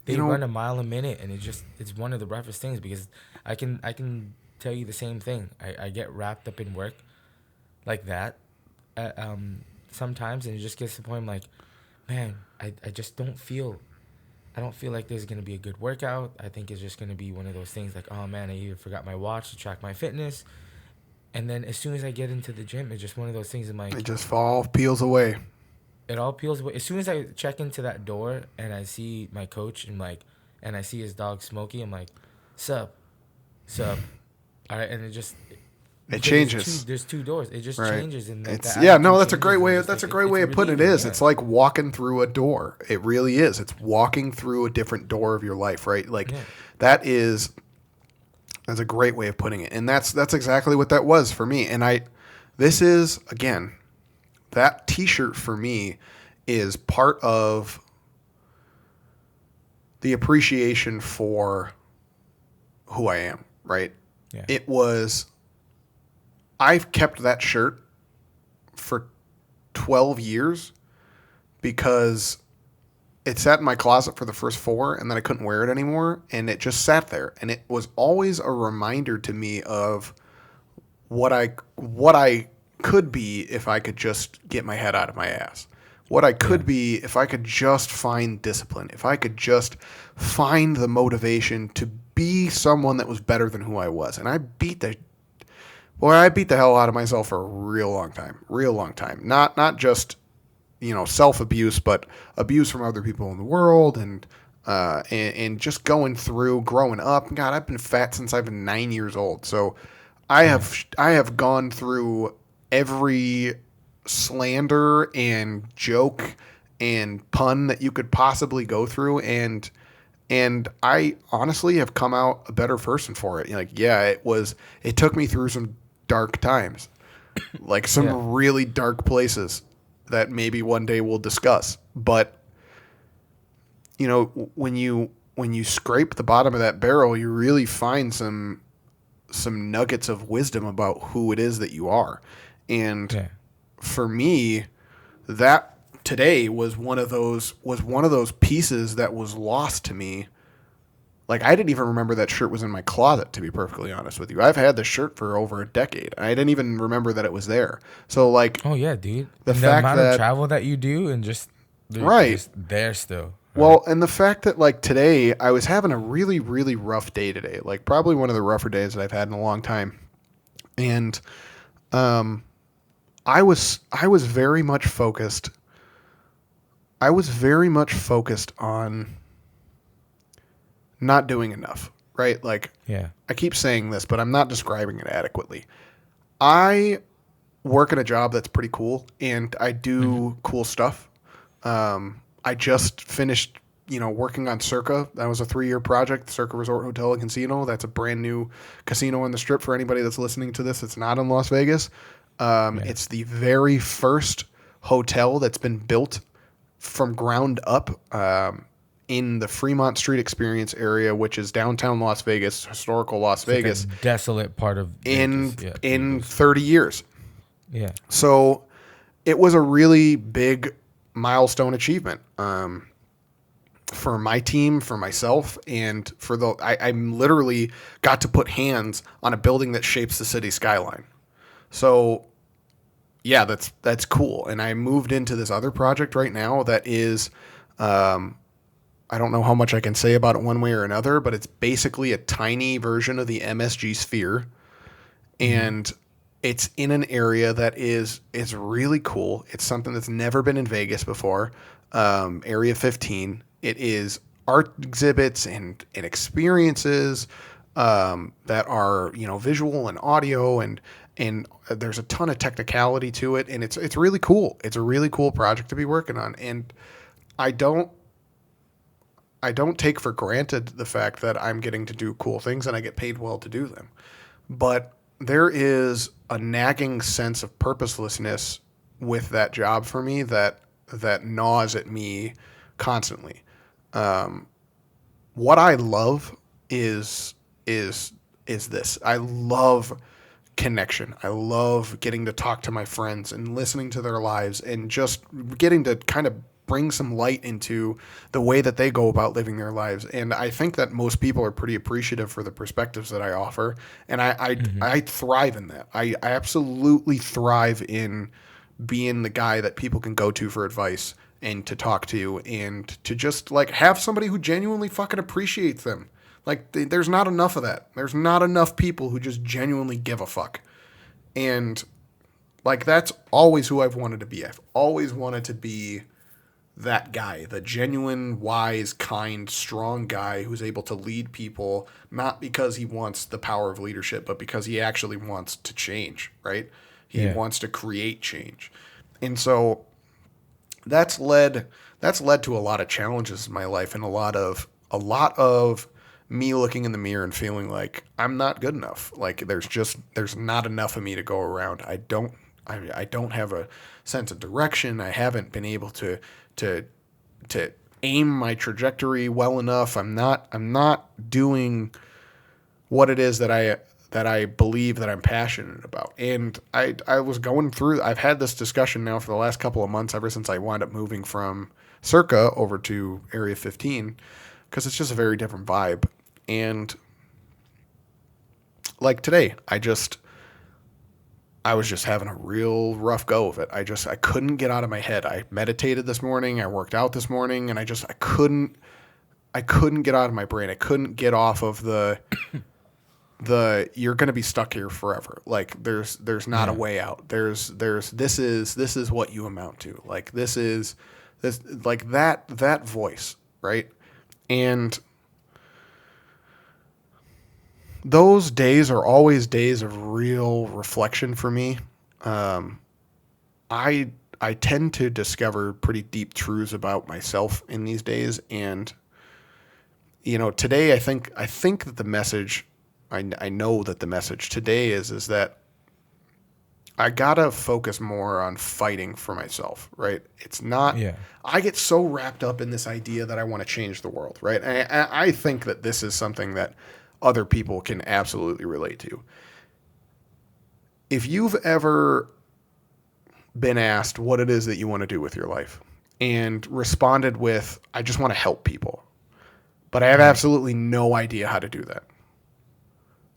[SPEAKER 2] they run a mile a minute, and it's one of the roughest things, because I can tell you the same thing. I get wrapped up in work like that sometimes, and it just gets to the point I'm like, man, I just don't feel like there's gonna be a good workout. I think it's just gonna be one of those things like, oh man, I even forgot my watch to track my fitness. And then as soon as I get into the gym, it's just one of those things. I'm like,
[SPEAKER 1] it just peels away.
[SPEAKER 2] It all peels away. As soon as I check into that door and I see my coach and I see his dog Smokey, I'm like, sup. All right, and it
[SPEAKER 1] changes.
[SPEAKER 2] There's two doors. It just changes. And
[SPEAKER 1] that's a great way. That's a great way of putting it. It's like walking through a door. It really is. It's walking through a different door of your life, right? Like that's a great way of putting it. And that's exactly what that was for me. And this is, again, that t-shirt for me is part of the appreciation for who I am, right? Yeah. I've kept that shirt for 12 years because it sat in my closet for the first 4, and then I couldn't wear it anymore, and it just sat there. And it was always a reminder to me of what I could be if I could just get my head out of my ass. What I could be if I could just find discipline, if I could just find the motivation to be someone that was better than who I was. And I beat the hell out of myself for a real long time. Not just self-abuse, but abuse from other people in the world, and just growing up. God, I've been fat since I've been 9 years old. So I have gone through every slander and joke and pun that you could possibly go through, and I honestly have come out a better person for it. It took me through some dark times, like
[SPEAKER 2] Yeah.
[SPEAKER 1] some really dark places that maybe one day we'll discuss. But you know, when you scrape the bottom of that barrel, you really find some nuggets of wisdom about who it is that you are. And
[SPEAKER 2] Yeah.
[SPEAKER 1] for me, that today was one of those pieces that was lost to me. Like I didn't even remember that shirt was in my closet, to be perfectly honest with you. I've had this shirt for over a decade. I didn't even remember that it was there. So like
[SPEAKER 2] Oh yeah, dude.
[SPEAKER 1] the
[SPEAKER 2] And the
[SPEAKER 1] fact
[SPEAKER 2] amount of
[SPEAKER 1] that
[SPEAKER 2] travel that you do, and just they're
[SPEAKER 1] right.
[SPEAKER 2] just there still, right?
[SPEAKER 1] Well, and the fact that like today I was having a really really rough day today. Like probably one of the rougher days that I've had in a long time. And um I was very much focused. I was very much focused on not doing enough, right? Like
[SPEAKER 2] Yeah.
[SPEAKER 1] I keep saying this, but I'm not describing it adequately. I work in a job that's pretty cool and I
[SPEAKER 2] Hmm.
[SPEAKER 1] do cool stuff. I just finished, working on Circa. That was a 3-year project, Circa Resort Hotel and Casino. That's a brand new casino on the Strip for anybody that's listening to this. It's not in Las Vegas.
[SPEAKER 2] Yeah.
[SPEAKER 1] It's the very first hotel that's been built from ground up in the Fremont Street Experience area, which is downtown Las Vegas, historical Las
[SPEAKER 2] It's like a
[SPEAKER 1] Vegas,
[SPEAKER 2] desolate part of Vegas.
[SPEAKER 1] in
[SPEAKER 2] Yeah.
[SPEAKER 1] in
[SPEAKER 2] Vegas.
[SPEAKER 1] 30 years.
[SPEAKER 2] Yeah.
[SPEAKER 1] So it was a really big milestone achievement for my team, for myself, and for I literally got to put hands on a building that shapes the city skyline. So yeah, that's cool. And I moved into this other project right now that is, I don't know how much I can say about it one way or another, but it's basically a tiny version of the MSG Sphere,
[SPEAKER 2] Hmm.
[SPEAKER 1] and it's in an area that is really cool. It's something that's never been in Vegas before. Area 15. It is art exhibits and experiences that are visual and audio and there's a ton of technicality to it, and it's really cool. It's a really cool project to be working on, and I don't I don't take for granted the fact that I'm getting to do cool things and I get paid well to do them. But there is a nagging sense of purposelessness with that job for me that gnaws at me constantly. What I love is is is this. I love connection. I love getting to talk to my friends and listening to their lives and just getting to kind of bring some light into the way that they go about living their lives. And I think that most people are pretty appreciative for the perspectives that I offer. And
[SPEAKER 2] Hmm.
[SPEAKER 1] I thrive in that. I absolutely thrive in being the guy that people can go to for advice and to talk to and to just like have somebody who genuinely fucking appreciates them. Like there's not enough of that. There's not enough people who just genuinely give a fuck. And like that's always who I've wanted to be. I've always wanted to be that guy, the genuine, wise, kind, strong guy who's able to lead people not because he wants the power of leadership, but because he actually wants to change, right? He
[SPEAKER 2] Yeah.
[SPEAKER 1] wants to create change. And so that's led to a lot of challenges in my life and a lot of me looking in the mirror and feeling like I'm not good enough. Like there's not enough of me to go around. I don't have a sense of direction. I haven't been able to to aim my trajectory well enough. I'm not doing what it is that I believe that I'm passionate about. And I was going through I've had this discussion now for the last couple of months ever since I wound up moving from Circa over to Area 15 because it's just a very different vibe. And like today, I was just having a real rough go of it. I couldn't get out of my head. I meditated this morning, I worked out this morning, and I couldn't get out of my brain. I couldn't get off of the you're going to be stuck here forever. Like there's not a
[SPEAKER 2] Yeah.
[SPEAKER 1] way out. There's this is what you amount to. Like this like that voice, right? And those days are always days of real reflection for me. Um, I I tend to discover pretty deep truths about myself in these days, and today I think that the message, I know that the message today is that I gotta focus more on fighting for myself, right? It's not.
[SPEAKER 2] Yeah.
[SPEAKER 1] I get so wrapped up in this idea that I want to change the world, right? I think that this is something that other people can absolutely relate to. If you've ever been asked what it is that you want to do with your life and responded with, I just want to help people, but I have absolutely no idea how to do that.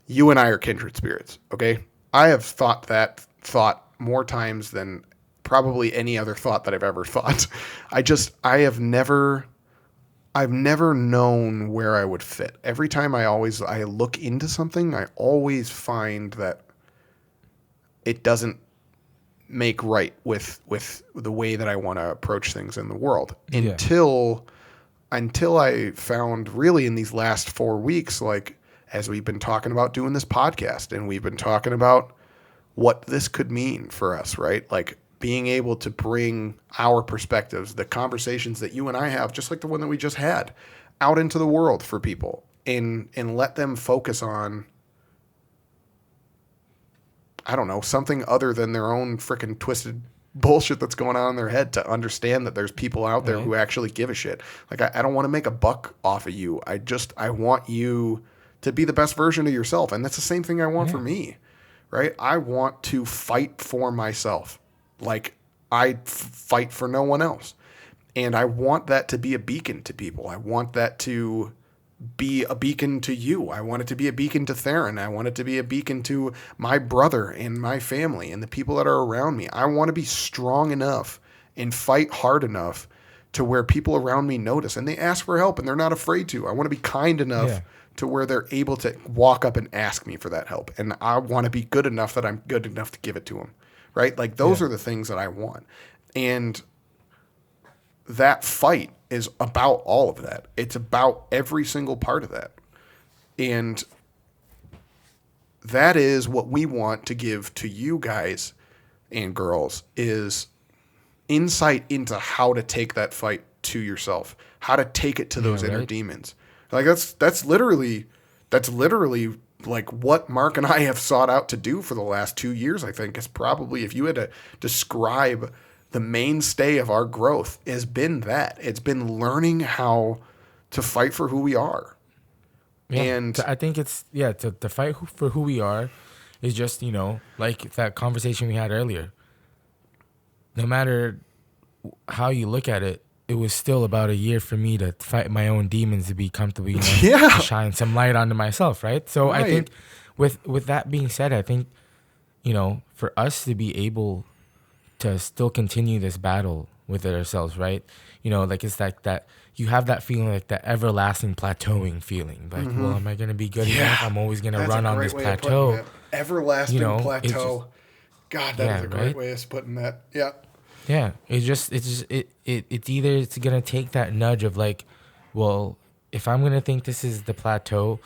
[SPEAKER 1] You and I are kindred spirits, okay? I have thought that thought more times than probably any other thought that I've ever thought. I've never known where I would fit. Every time I look into something, I always find that it doesn't make right with the way that I want to approach things in the world
[SPEAKER 2] Yeah.
[SPEAKER 1] until I found really in these last 4 weeks, like as we've been talking about doing this podcast and we've been talking about what this could mean for us, right? Like being able to bring our perspectives, the conversations that you and I have, just like the one that we just had, out into the world for people and let them focus on, I don't know, something other than their own freaking twisted bullshit that's going on in their head, to understand that there's people out there
[SPEAKER 2] Right.
[SPEAKER 1] who actually give a shit. Like, I don't want to make a buck off of you. I want you to be the best version of yourself. And that's the same thing I want for me, right? I want to fight for myself. Like fight for no one else. And I want that to be a beacon to people. I want that to be a beacon to you. I want it to be a beacon to Theron. I want it to be a beacon to my brother and my family and the people that are around me. I want to be strong enough and fight hard enough to where people around me notice and they ask for help and they're not afraid to. I want to be kind enough to where they're able to walk up and ask me for that help. And I want to be good enough that I'm good enough to give it to them, right? Like those are the things that I want. And that fight is about all of that. It's about every single part of that. And that is what we want to give to you guys and girls, is insight into how to take that fight to yourself, how to take it to those inner demons. Like that's literally like what Mark and I have sought out to do for the last 2 years. I think is probably, if you had to describe the mainstay of our growth, has been that. It's been learning how to fight for who we are.
[SPEAKER 2] Yeah.
[SPEAKER 1] And
[SPEAKER 2] I think it's to fight for who we are is just, like that conversation we had earlier. No matter how you look at it, it was still about a year for me to fight my own demons, to be comfortable, to shine some light onto myself, right? So I think with that being said, I think, for us to be able to still continue this battle with ourselves, right? Like it's like that, you have that feeling, like that everlasting plateauing feeling. Like, well, am I going to be good enough? I'm always going to run on this plateau.
[SPEAKER 1] Everlasting plateau. God, that is a great way of putting that. Yeah.
[SPEAKER 2] Yeah. It's either it's going to take that nudge of like, well, if I'm going to think this is the plateau,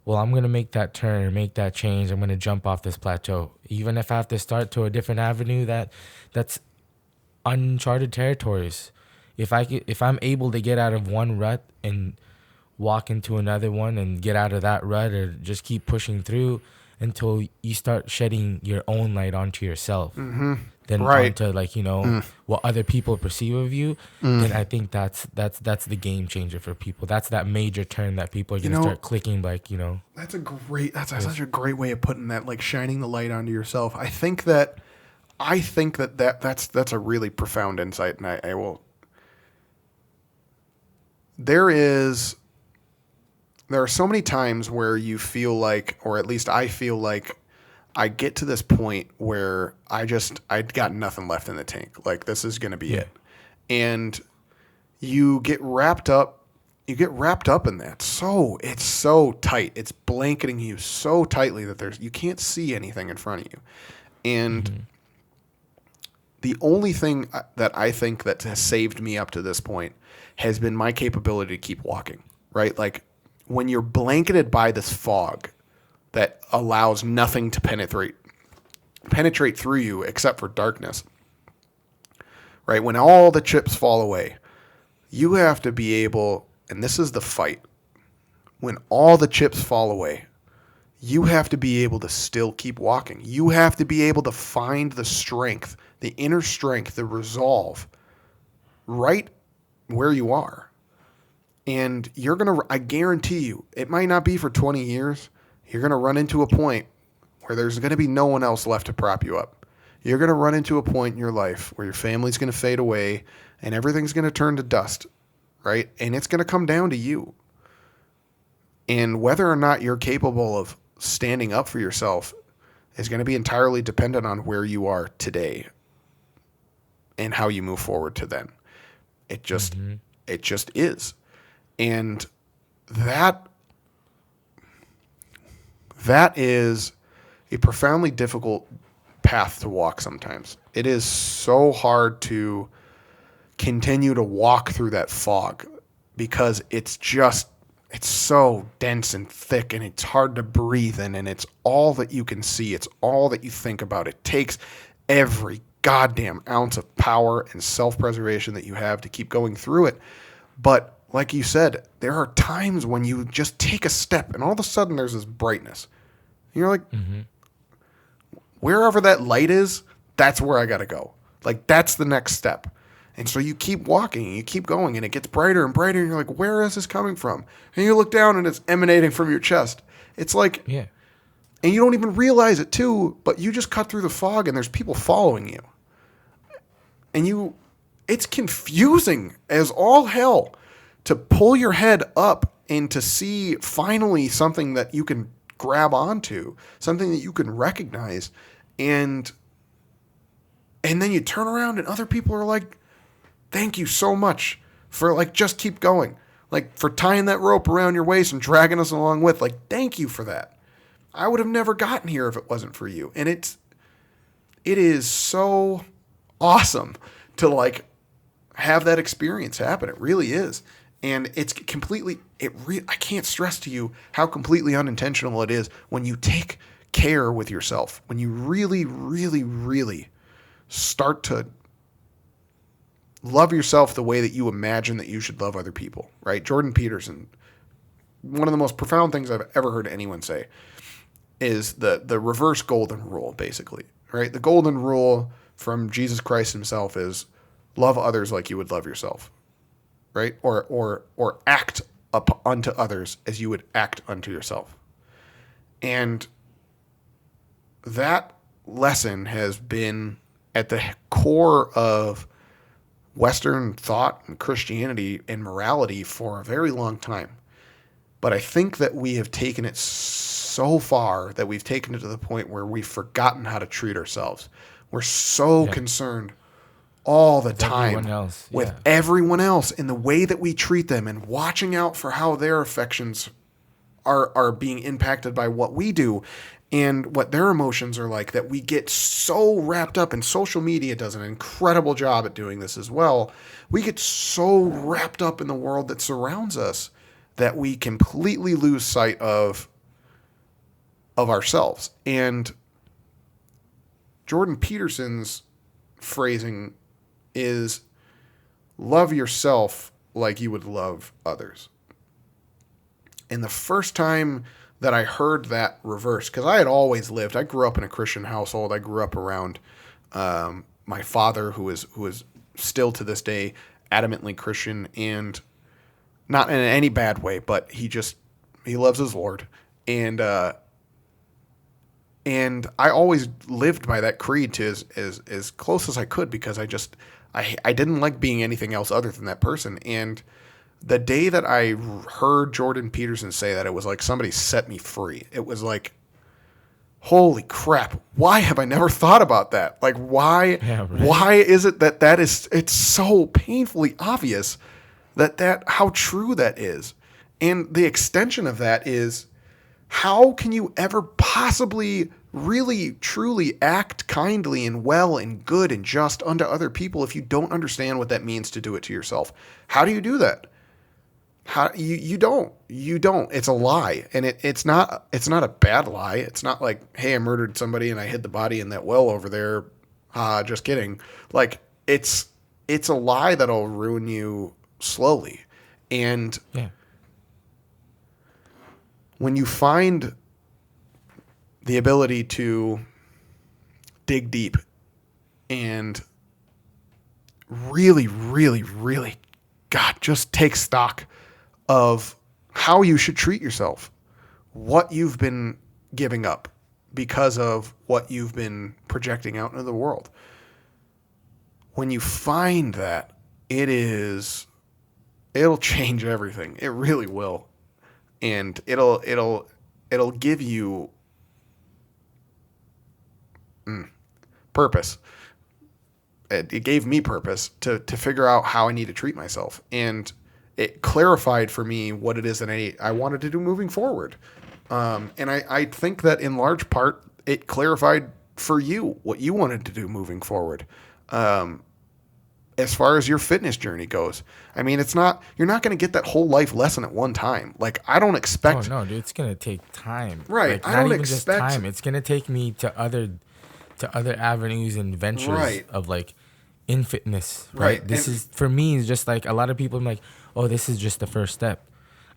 [SPEAKER 2] well, I'm going to make that turn, make that change. I'm going to jump off this plateau. Even if I have to start to a different avenue that's uncharted territories. If I'm able to get out of one rut and walk into another one and get out of that rut, or just keep pushing through until you start shedding your own light onto yourself, then onto like, what other people perceive of you, then I think that's the game changer for people. That's that major turn that people are going to start clicking, like,
[SPEAKER 1] That's such a great way of putting that, like shining the light onto yourself. I think that's a really profound insight, and I will. There are so many times where you feel like, or at least I feel like, I get to this point where I got nothing left in the tank. Like, this is going to be it. And you get wrapped up in that. So it's so tight. It's blanketing you so tightly that you can't see anything in front of you. And the only thing that I think that has saved me up to this point has been my capability to keep walking, right? Like, when you're blanketed by this fog that allows nothing to penetrate through you except for darkness, right? When all the chips fall away, you have to be able, and this is the fight, when all the chips fall away, you have to be able to still keep walking. You have to be able to find the strength, the inner strength, the resolve right where you are. And you're going to, I guarantee you, it might not be for 20 years. You're going to run into a point where there's going to be no one else left to prop you up. You're going to run into a point in your life where your family's going to fade away and everything's going to turn to dust, right? And it's going to come down to you. And whether or not you're capable of standing up for yourself is going to be entirely dependent on where you are today and how you move forward to then. It just is. And that is a profoundly difficult path to walk sometimes. It is so hard to continue to walk through that fog because it's so dense and thick and it's hard to breathe in, and it's all that you can see. It's all that you think about. It takes every goddamn ounce of power and self-preservation that you have to keep going through it. But like you said, there are times when you just take a step and all of a sudden there's this brightness. And you're like, wherever that light is, that's where I got to go. Like, that's the next step. And so you keep walking and you keep going and it gets brighter and brighter. And you're like, where is this coming from? And you look down and it's emanating from your chest. It's like,
[SPEAKER 2] Yeah.
[SPEAKER 1] And you don't even realize it too, but you just cut through the fog and there's people following you. And it's confusing as all hell to pull your head up and to see finally something that you can grab onto, something that you can recognize. And then you turn around and other people are like, thank you so much for like, just keep going. Like for tying that rope around your waist and dragging us along with, like, thank you for that. I would have never gotten here if it wasn't for you. And it is so awesome to like have that experience happen. It really is. And it's completely, I can't stress to you how completely unintentional it is when you take care with yourself, when you really, really, really start to love yourself the way that you imagine that you should love other people, right? Jordan Peterson, one of the most profound things I've ever heard anyone say is the reverse golden rule, basically, right? The golden rule from Jesus Christ himself is love others like you would love yourself, right? Or act up unto others as you would act unto yourself. And that lesson has been at the core of Western thought and Christianity and morality for a very long time. But I think that we have taken it so far that we've taken it to the point where we've forgotten how to treat ourselves. We're so concerned all the time with everyone else and the way that we treat them and watching out for how their affections are being impacted by what we do and what their emotions are like, that we get so wrapped up, and social media does an incredible job at doing this as well. We get so wrapped up in the world that surrounds us that we completely lose sight of ourselves. And Jordan Peterson's phrasing is love yourself like you would love others. And the first time that I heard that reverse, because I grew up in a Christian household. I grew up around my father, who is still to this day adamantly Christian, and not in any bad way, but he loves his Lord. And I always lived by that creed to as close as I could, because I didn't like being anything else other than that person. And the day that I heard Jordan Peterson say that, it was like somebody set me free. It was like, holy crap, why have I never thought about that? Like, why is it that it's so painfully obvious that how true that is? And the extension of that is, how can you ever possibly really, truly act kindly and well and good and just unto other people if you don't understand what that means to do it to yourself? How do you do that? You don't. It's a lie. And it's not a bad lie. It's not like, hey, I murdered somebody and I hid the body in that well over there. Just kidding. Like, it's a lie that'll ruin you slowly. And when you find the ability to dig deep and really, really, really, God, just take stock of how you should treat yourself, what you've been giving up because of what you've been projecting out into the world. When you find that, it'll change everything. It really will. And it'll give you purpose. It gave me purpose to figure out how I need to treat myself. And it clarified for me what it is that I wanted to do moving forward. And I think that in large part, it clarified for you what you wanted to do moving forward. As far as your fitness journey goes, I mean, you're not going to get that whole life lesson at one time. Like, I don't
[SPEAKER 2] Oh
[SPEAKER 1] expect,
[SPEAKER 2] no, dude, it's gonna take time.
[SPEAKER 1] right.
[SPEAKER 2] Like
[SPEAKER 1] I
[SPEAKER 2] not
[SPEAKER 1] don't
[SPEAKER 2] even just
[SPEAKER 1] expect,
[SPEAKER 2] time. It's gonna take me to other avenues and ventures
[SPEAKER 1] right,
[SPEAKER 2] of like in fitness,
[SPEAKER 1] right.
[SPEAKER 2] right? This is for me is just like a lot of people are like, oh, this is just the first step.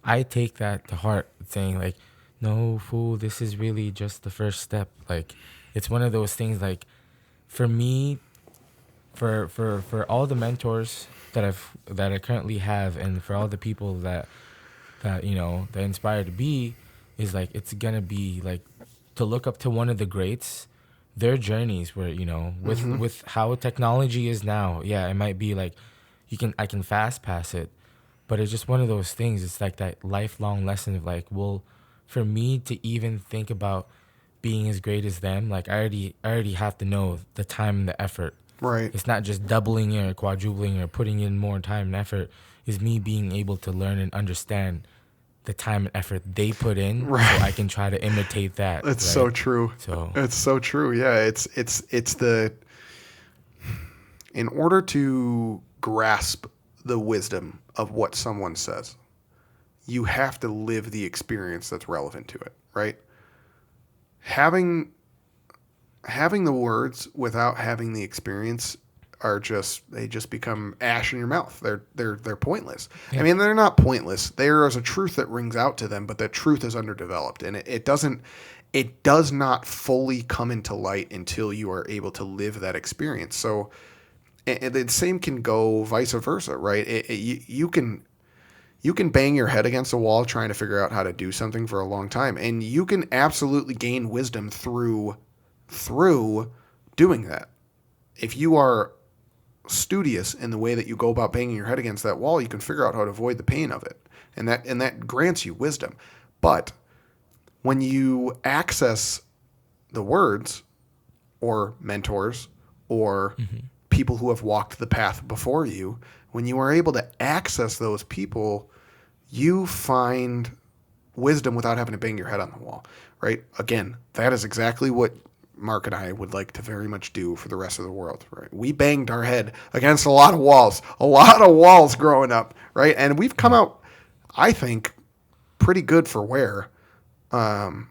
[SPEAKER 2] I take that to heart, saying like, no, fool, this is really just the first step. Like, it's one of those things. Like, for me, for all the mentors that I currently have, and for all the people that that inspire to be, is like it's gonna be like to look up to one of the greats, their journeys where with how technology is now. Yeah, it might be like I can fast pass it, but it's just one of those things. It's like that lifelong lesson of like, well, for me to even think about being as great as them, like I already have to know the time and the effort.
[SPEAKER 1] Right.
[SPEAKER 2] It's not just doubling it or quadrupling or putting in more time and effort. Is me being able to learn and understand the time and effort they put in, so
[SPEAKER 1] Right.
[SPEAKER 2] I can try to imitate that.
[SPEAKER 1] It's
[SPEAKER 2] Right.
[SPEAKER 1] so true.
[SPEAKER 2] So
[SPEAKER 1] It's so true. Yeah. It's in order to grasp the wisdom of what someone says, you have to live the experience that's relevant to it, right? Having the words without having the experience they just become ash in your mouth. They're pointless. I
[SPEAKER 2] yeah,
[SPEAKER 1] mean, they're not pointless. There is a truth that rings out to them, but that truth is underdeveloped, and it does not fully come into light until you are able to live that experience. So, and the same can go vice versa, right? You can bang your head against a wall trying to figure out how to do something for a long time, and you can absolutely gain wisdom through doing that. If you are studious in the way that you go about banging your head against that wall, you can figure out how to avoid the pain of it, and that grants you wisdom. But when you access the words or mentors or people who have walked the path before you, when you are able to access those people, you find wisdom without having to bang your head on the wall, right? Again, that is exactly what Mark and I would like to very much do for the rest of the world, right? We banged our head against a lot of walls growing up, right? And we've come
[SPEAKER 2] yeah,
[SPEAKER 1] out, I think, pretty good for wear. And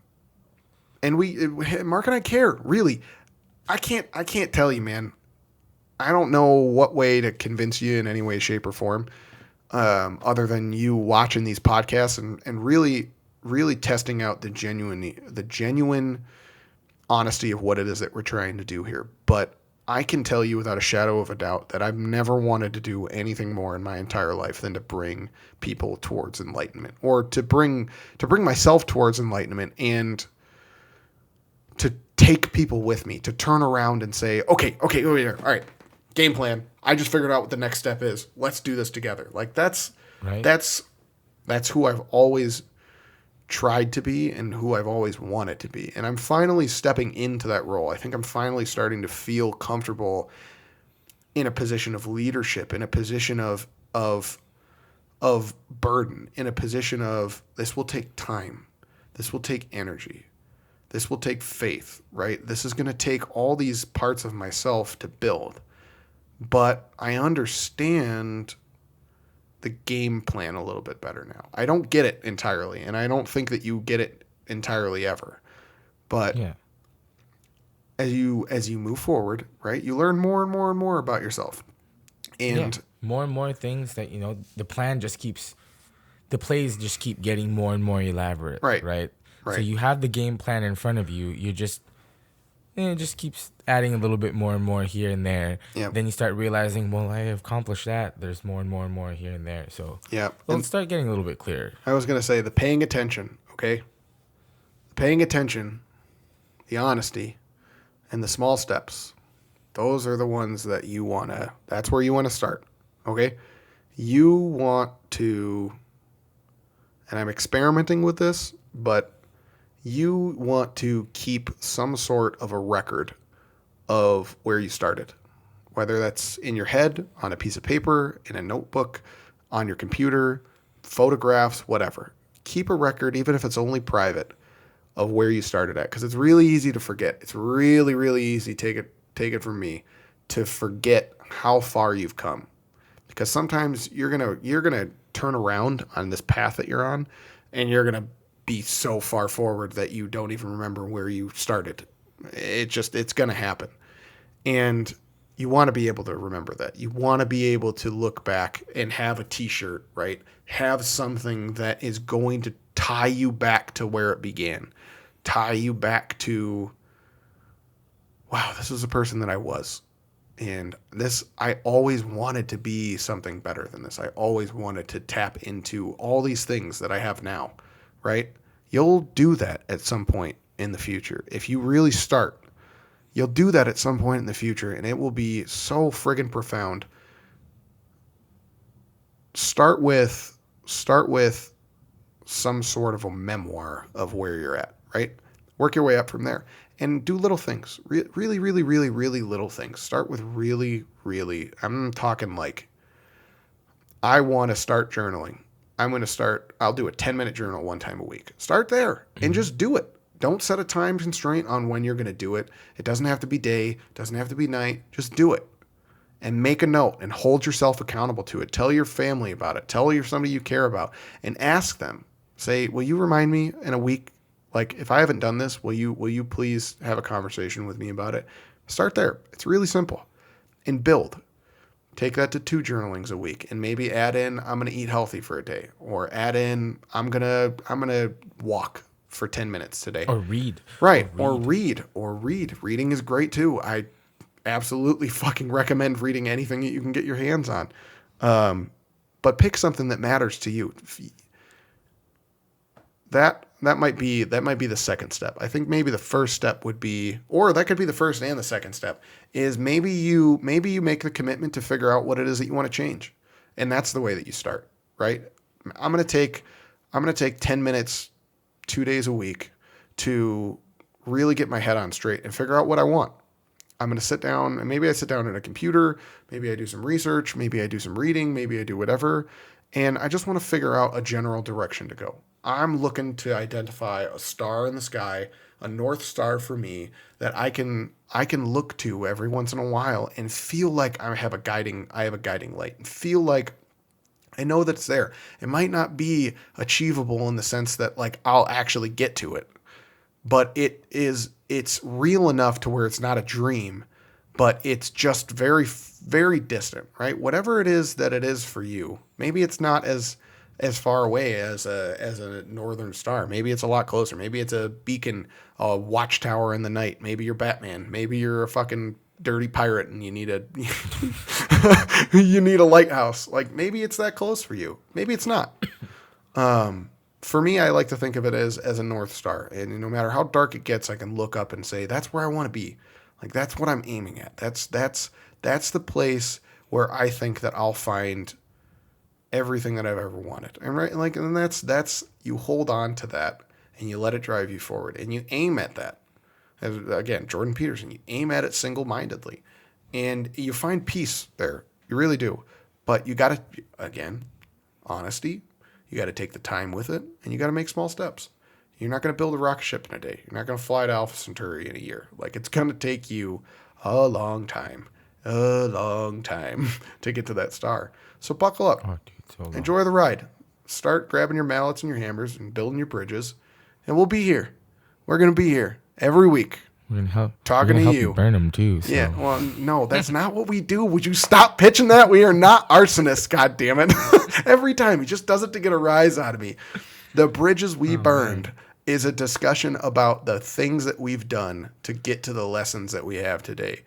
[SPEAKER 1] Mark and I care, really. I can't tell you, man. I don't know what way to convince you in any way, shape, or form, other than you watching these podcasts and really, really testing out the genuine honesty of what it is that we're trying to do here. But I can tell you without a shadow of a doubt that I've never wanted to do anything more in my entire life than to bring people towards enlightenment, or to bring myself towards enlightenment, and to take people with me, to turn around and say, okay, over here. All right, game plan. I just figured out what the next step is. Let's do this together. Like
[SPEAKER 2] right.
[SPEAKER 1] that's who I've always tried to be and who I've always wanted to be. And I'm finally stepping into that role. I think I'm finally starting to feel comfortable in a position of leadership, in a position of burden, in a position of this will take time. This will take energy. This will take faith, right? This is going to take all these parts of myself to build. But I understand the game plan a little bit better now. I don't get it entirely, and I don't think that you get it entirely ever. But
[SPEAKER 2] Yeah,
[SPEAKER 1] as you move forward, right, you learn more and more and more about yourself.
[SPEAKER 2] yeah.
[SPEAKER 1] And
[SPEAKER 2] More and more things that the plays just keep getting more and more elaborate.
[SPEAKER 1] right,
[SPEAKER 2] Right. So
[SPEAKER 1] Right.
[SPEAKER 2] you have the game plan in front of you. It just keeps adding a little bit more and more here and there.
[SPEAKER 1] Yeah.
[SPEAKER 2] Then you start realizing, well, I have accomplished that. There's more and more and more here and there. So
[SPEAKER 1] Yeah.
[SPEAKER 2] it'll
[SPEAKER 1] And
[SPEAKER 2] start getting a little bit clearer.
[SPEAKER 1] I was going to say the paying attention, okay? The paying attention, the honesty, and the small steps. Those are the ones that that's where you want to start, okay? You want to, and I'm experimenting with this, but you want to keep some sort of a record of where you started, whether that's in your head, on a piece of paper, in a notebook, on your computer, photographs, whatever. Keep a record, even if it's only private, of where you started at, because it's really easy to forget. It's really, really easy. Take it from me, to forget how far you've come, because sometimes you're gonna turn around on this path that you're on, and you're gonna be so far forward that you don't even remember where you started. It's gonna happen, and you want to be able to remember that. You want to be able to look back and have a t-shirt, right? Have something that is going to tie you back to where it began. Tie you back to, wow, this was the person that I was. And I always wanted to be something better than this. I always wanted to tap into all these things that I have now, right? You'll do that at some point in the future. If you really start, you'll do that at some point in the future, and it will be so friggin' profound. Start with some sort of a memoir of where you're at, right? Work your way up from there, and do little things. Really, really, really, really little things. Start with really, really, I'm talking like, I want to start journaling. I'll do a 10-minute journal one time a week. Start there and just do it. Don't set a time constraint on when you're going to do it. It doesn't have to be day, it doesn't have to be night. Just do it. And make a note and hold yourself accountable to it. Tell your family about it. Tell somebody you care about, and ask them. Say, will you remind me in a week? Like, if I haven't done this, will you please have a conversation with me about it? Start there. It's really simple. And build. Take that to 2 journalings a week, and maybe add in, I'm going to eat healthy for a day, or add in, I'm going to walk for 10 minutes today.
[SPEAKER 2] Or read.
[SPEAKER 1] Right. Or read. Reading is great too. I absolutely fucking recommend reading anything that you can get your hands on. But pick something that matters to you. That might be the second step. I think maybe the first step would be, or that could be the first and the second step, is maybe you make the commitment to figure out what it is that you want to change. And that's the way that you start, right? I'm going to take 10 minutes 2 days a week to really get my head on straight and figure out what I want. I'm going to sit down, and maybe I sit down at a computer, maybe I do some research, maybe I do some reading, maybe I do whatever, and I just want to figure out a general direction to go. I'm looking to identify a star in the sky, a North Star for me, that I can look to every once in a while and feel like I have a guiding light, and feel like I know that it's there. It might not be achievable in the sense that like I'll actually get to it, but it's real enough to where it's not a dream, but it's just very, very distant, right? Whatever it is that it is for you, maybe it's not as far away as a northern star. Maybe it's a lot closer. Maybe it's a beacon, a watchtower in the night. Maybe you're Batman. Maybe you're a fucking dirty pirate and you need a lighthouse. Like, maybe it's that close for you. Maybe it's not. For me, I like to think of it as a North Star. And no matter how dark it gets, I can look up and say, that's where I want to be. Like, that's what I'm aiming at. That's the place where I think that I'll find everything that I've ever wanted. And right, like, and that's you hold on to that and you let it drive you forward and you aim at that. As, again, Jordan Peterson, you aim at it single-mindedly and you find peace there. You really do. But you got to, again, honesty. You got to take the time with it, and you got to make small steps. You're not going to build a rocket ship in a day. You're not going to fly to Alpha Centauri in a year. Like, it's going to take you a long time to get to that star. So buckle up.
[SPEAKER 2] Oh, dude, so long.
[SPEAKER 1] Enjoy the ride. Start grabbing your mallets and your hammers and building your bridges, and we'll be here. We're going to be here every week.
[SPEAKER 2] We're gonna help.
[SPEAKER 1] Talking
[SPEAKER 2] we're gonna
[SPEAKER 1] to
[SPEAKER 2] help
[SPEAKER 1] you.
[SPEAKER 2] Burn them too. So.
[SPEAKER 1] Yeah, well, no, that's not what we do. Would you stop pitching that? We are not arsonists, God damn it. Every time. He just does it to get a rise out of me. The bridges we burned is a discussion about the things that we've done to get to the lessons that we have today.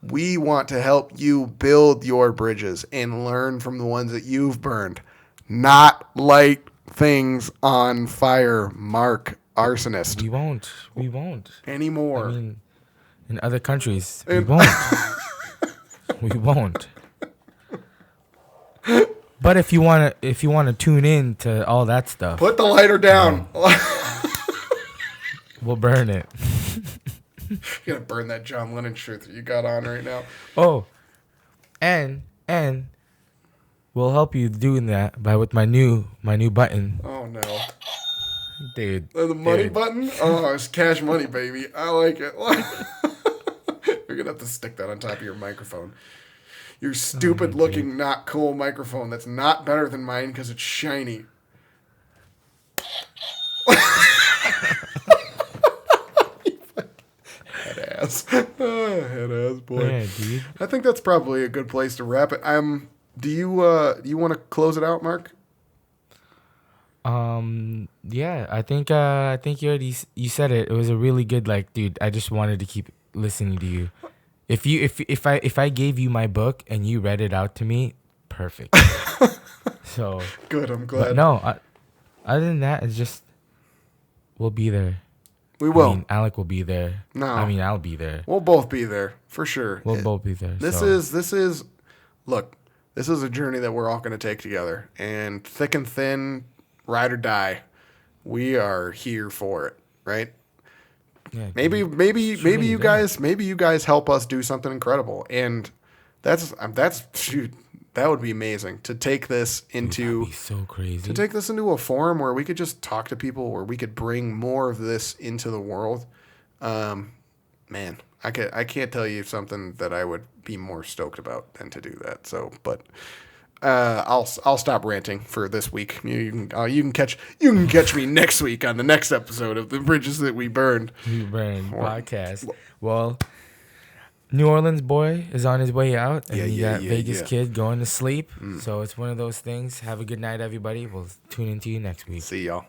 [SPEAKER 1] We want to help you build your bridges and learn from the ones that you've burned, not light things on fire, Mark Arsonist.
[SPEAKER 2] We won't.
[SPEAKER 1] Anymore.
[SPEAKER 2] I mean, in other countries, we
[SPEAKER 1] And-
[SPEAKER 2] won't. We won't. But if you wanna tune in to all that stuff,
[SPEAKER 1] Put the lighter down.
[SPEAKER 2] we'll burn it.
[SPEAKER 1] You're gonna burn that John Lennon shirt that you got on right now.
[SPEAKER 2] Oh, and we'll help you doing that with my new button,
[SPEAKER 1] Oh no.
[SPEAKER 2] dude.
[SPEAKER 1] The money
[SPEAKER 2] dude.
[SPEAKER 1] button? Oh, it's cash money, baby. I like it. You're gonna have to stick that on top of your microphone. Your stupid looking, not cool microphone that's not better than mine because it's shiny. Head ass. Head ass, boy.
[SPEAKER 2] Yeah, dude.
[SPEAKER 1] I think that's probably a good place to wrap it. Do you want to close it out, Mark?
[SPEAKER 2] Yeah, I think you already you said it. It was a really good, like, dude. I just wanted to keep listening to you. If I gave you my book and you read it out to me, perfect. So
[SPEAKER 1] Good, I'm
[SPEAKER 2] but
[SPEAKER 1] glad.
[SPEAKER 2] no, other than that, it's just we'll be there.
[SPEAKER 1] We will.
[SPEAKER 2] I mean, Alec will be there.
[SPEAKER 1] No.
[SPEAKER 2] I mean, I'll be there.
[SPEAKER 1] We'll both be there for sure.
[SPEAKER 2] We'll both be there.
[SPEAKER 1] This
[SPEAKER 2] so.
[SPEAKER 1] is look, this is a journey that we're all going to take together, and thick and thin, ride or die, we are here for it, right?
[SPEAKER 2] Yeah,
[SPEAKER 1] Maybe
[SPEAKER 2] Surely,
[SPEAKER 1] you
[SPEAKER 2] yeah.
[SPEAKER 1] guys help us do something incredible, and that's shoot, that would be amazing to take this into
[SPEAKER 2] That'd be so crazy.
[SPEAKER 1] to take this into a forum where we could just talk to people, where we could bring more of this into the world. Man, I can't tell you something that I would be more stoked about than to do that. So, but I'll stop ranting for this week. You can catch me next week on the next episode of the Bridges That We Burned.
[SPEAKER 2] We Burn podcast. Well, New Orleans boy is on his way out, and you got Vegas kid going to sleep. So it's one of those things. Have a good night, everybody. We'll tune into you next week.
[SPEAKER 1] See y'all.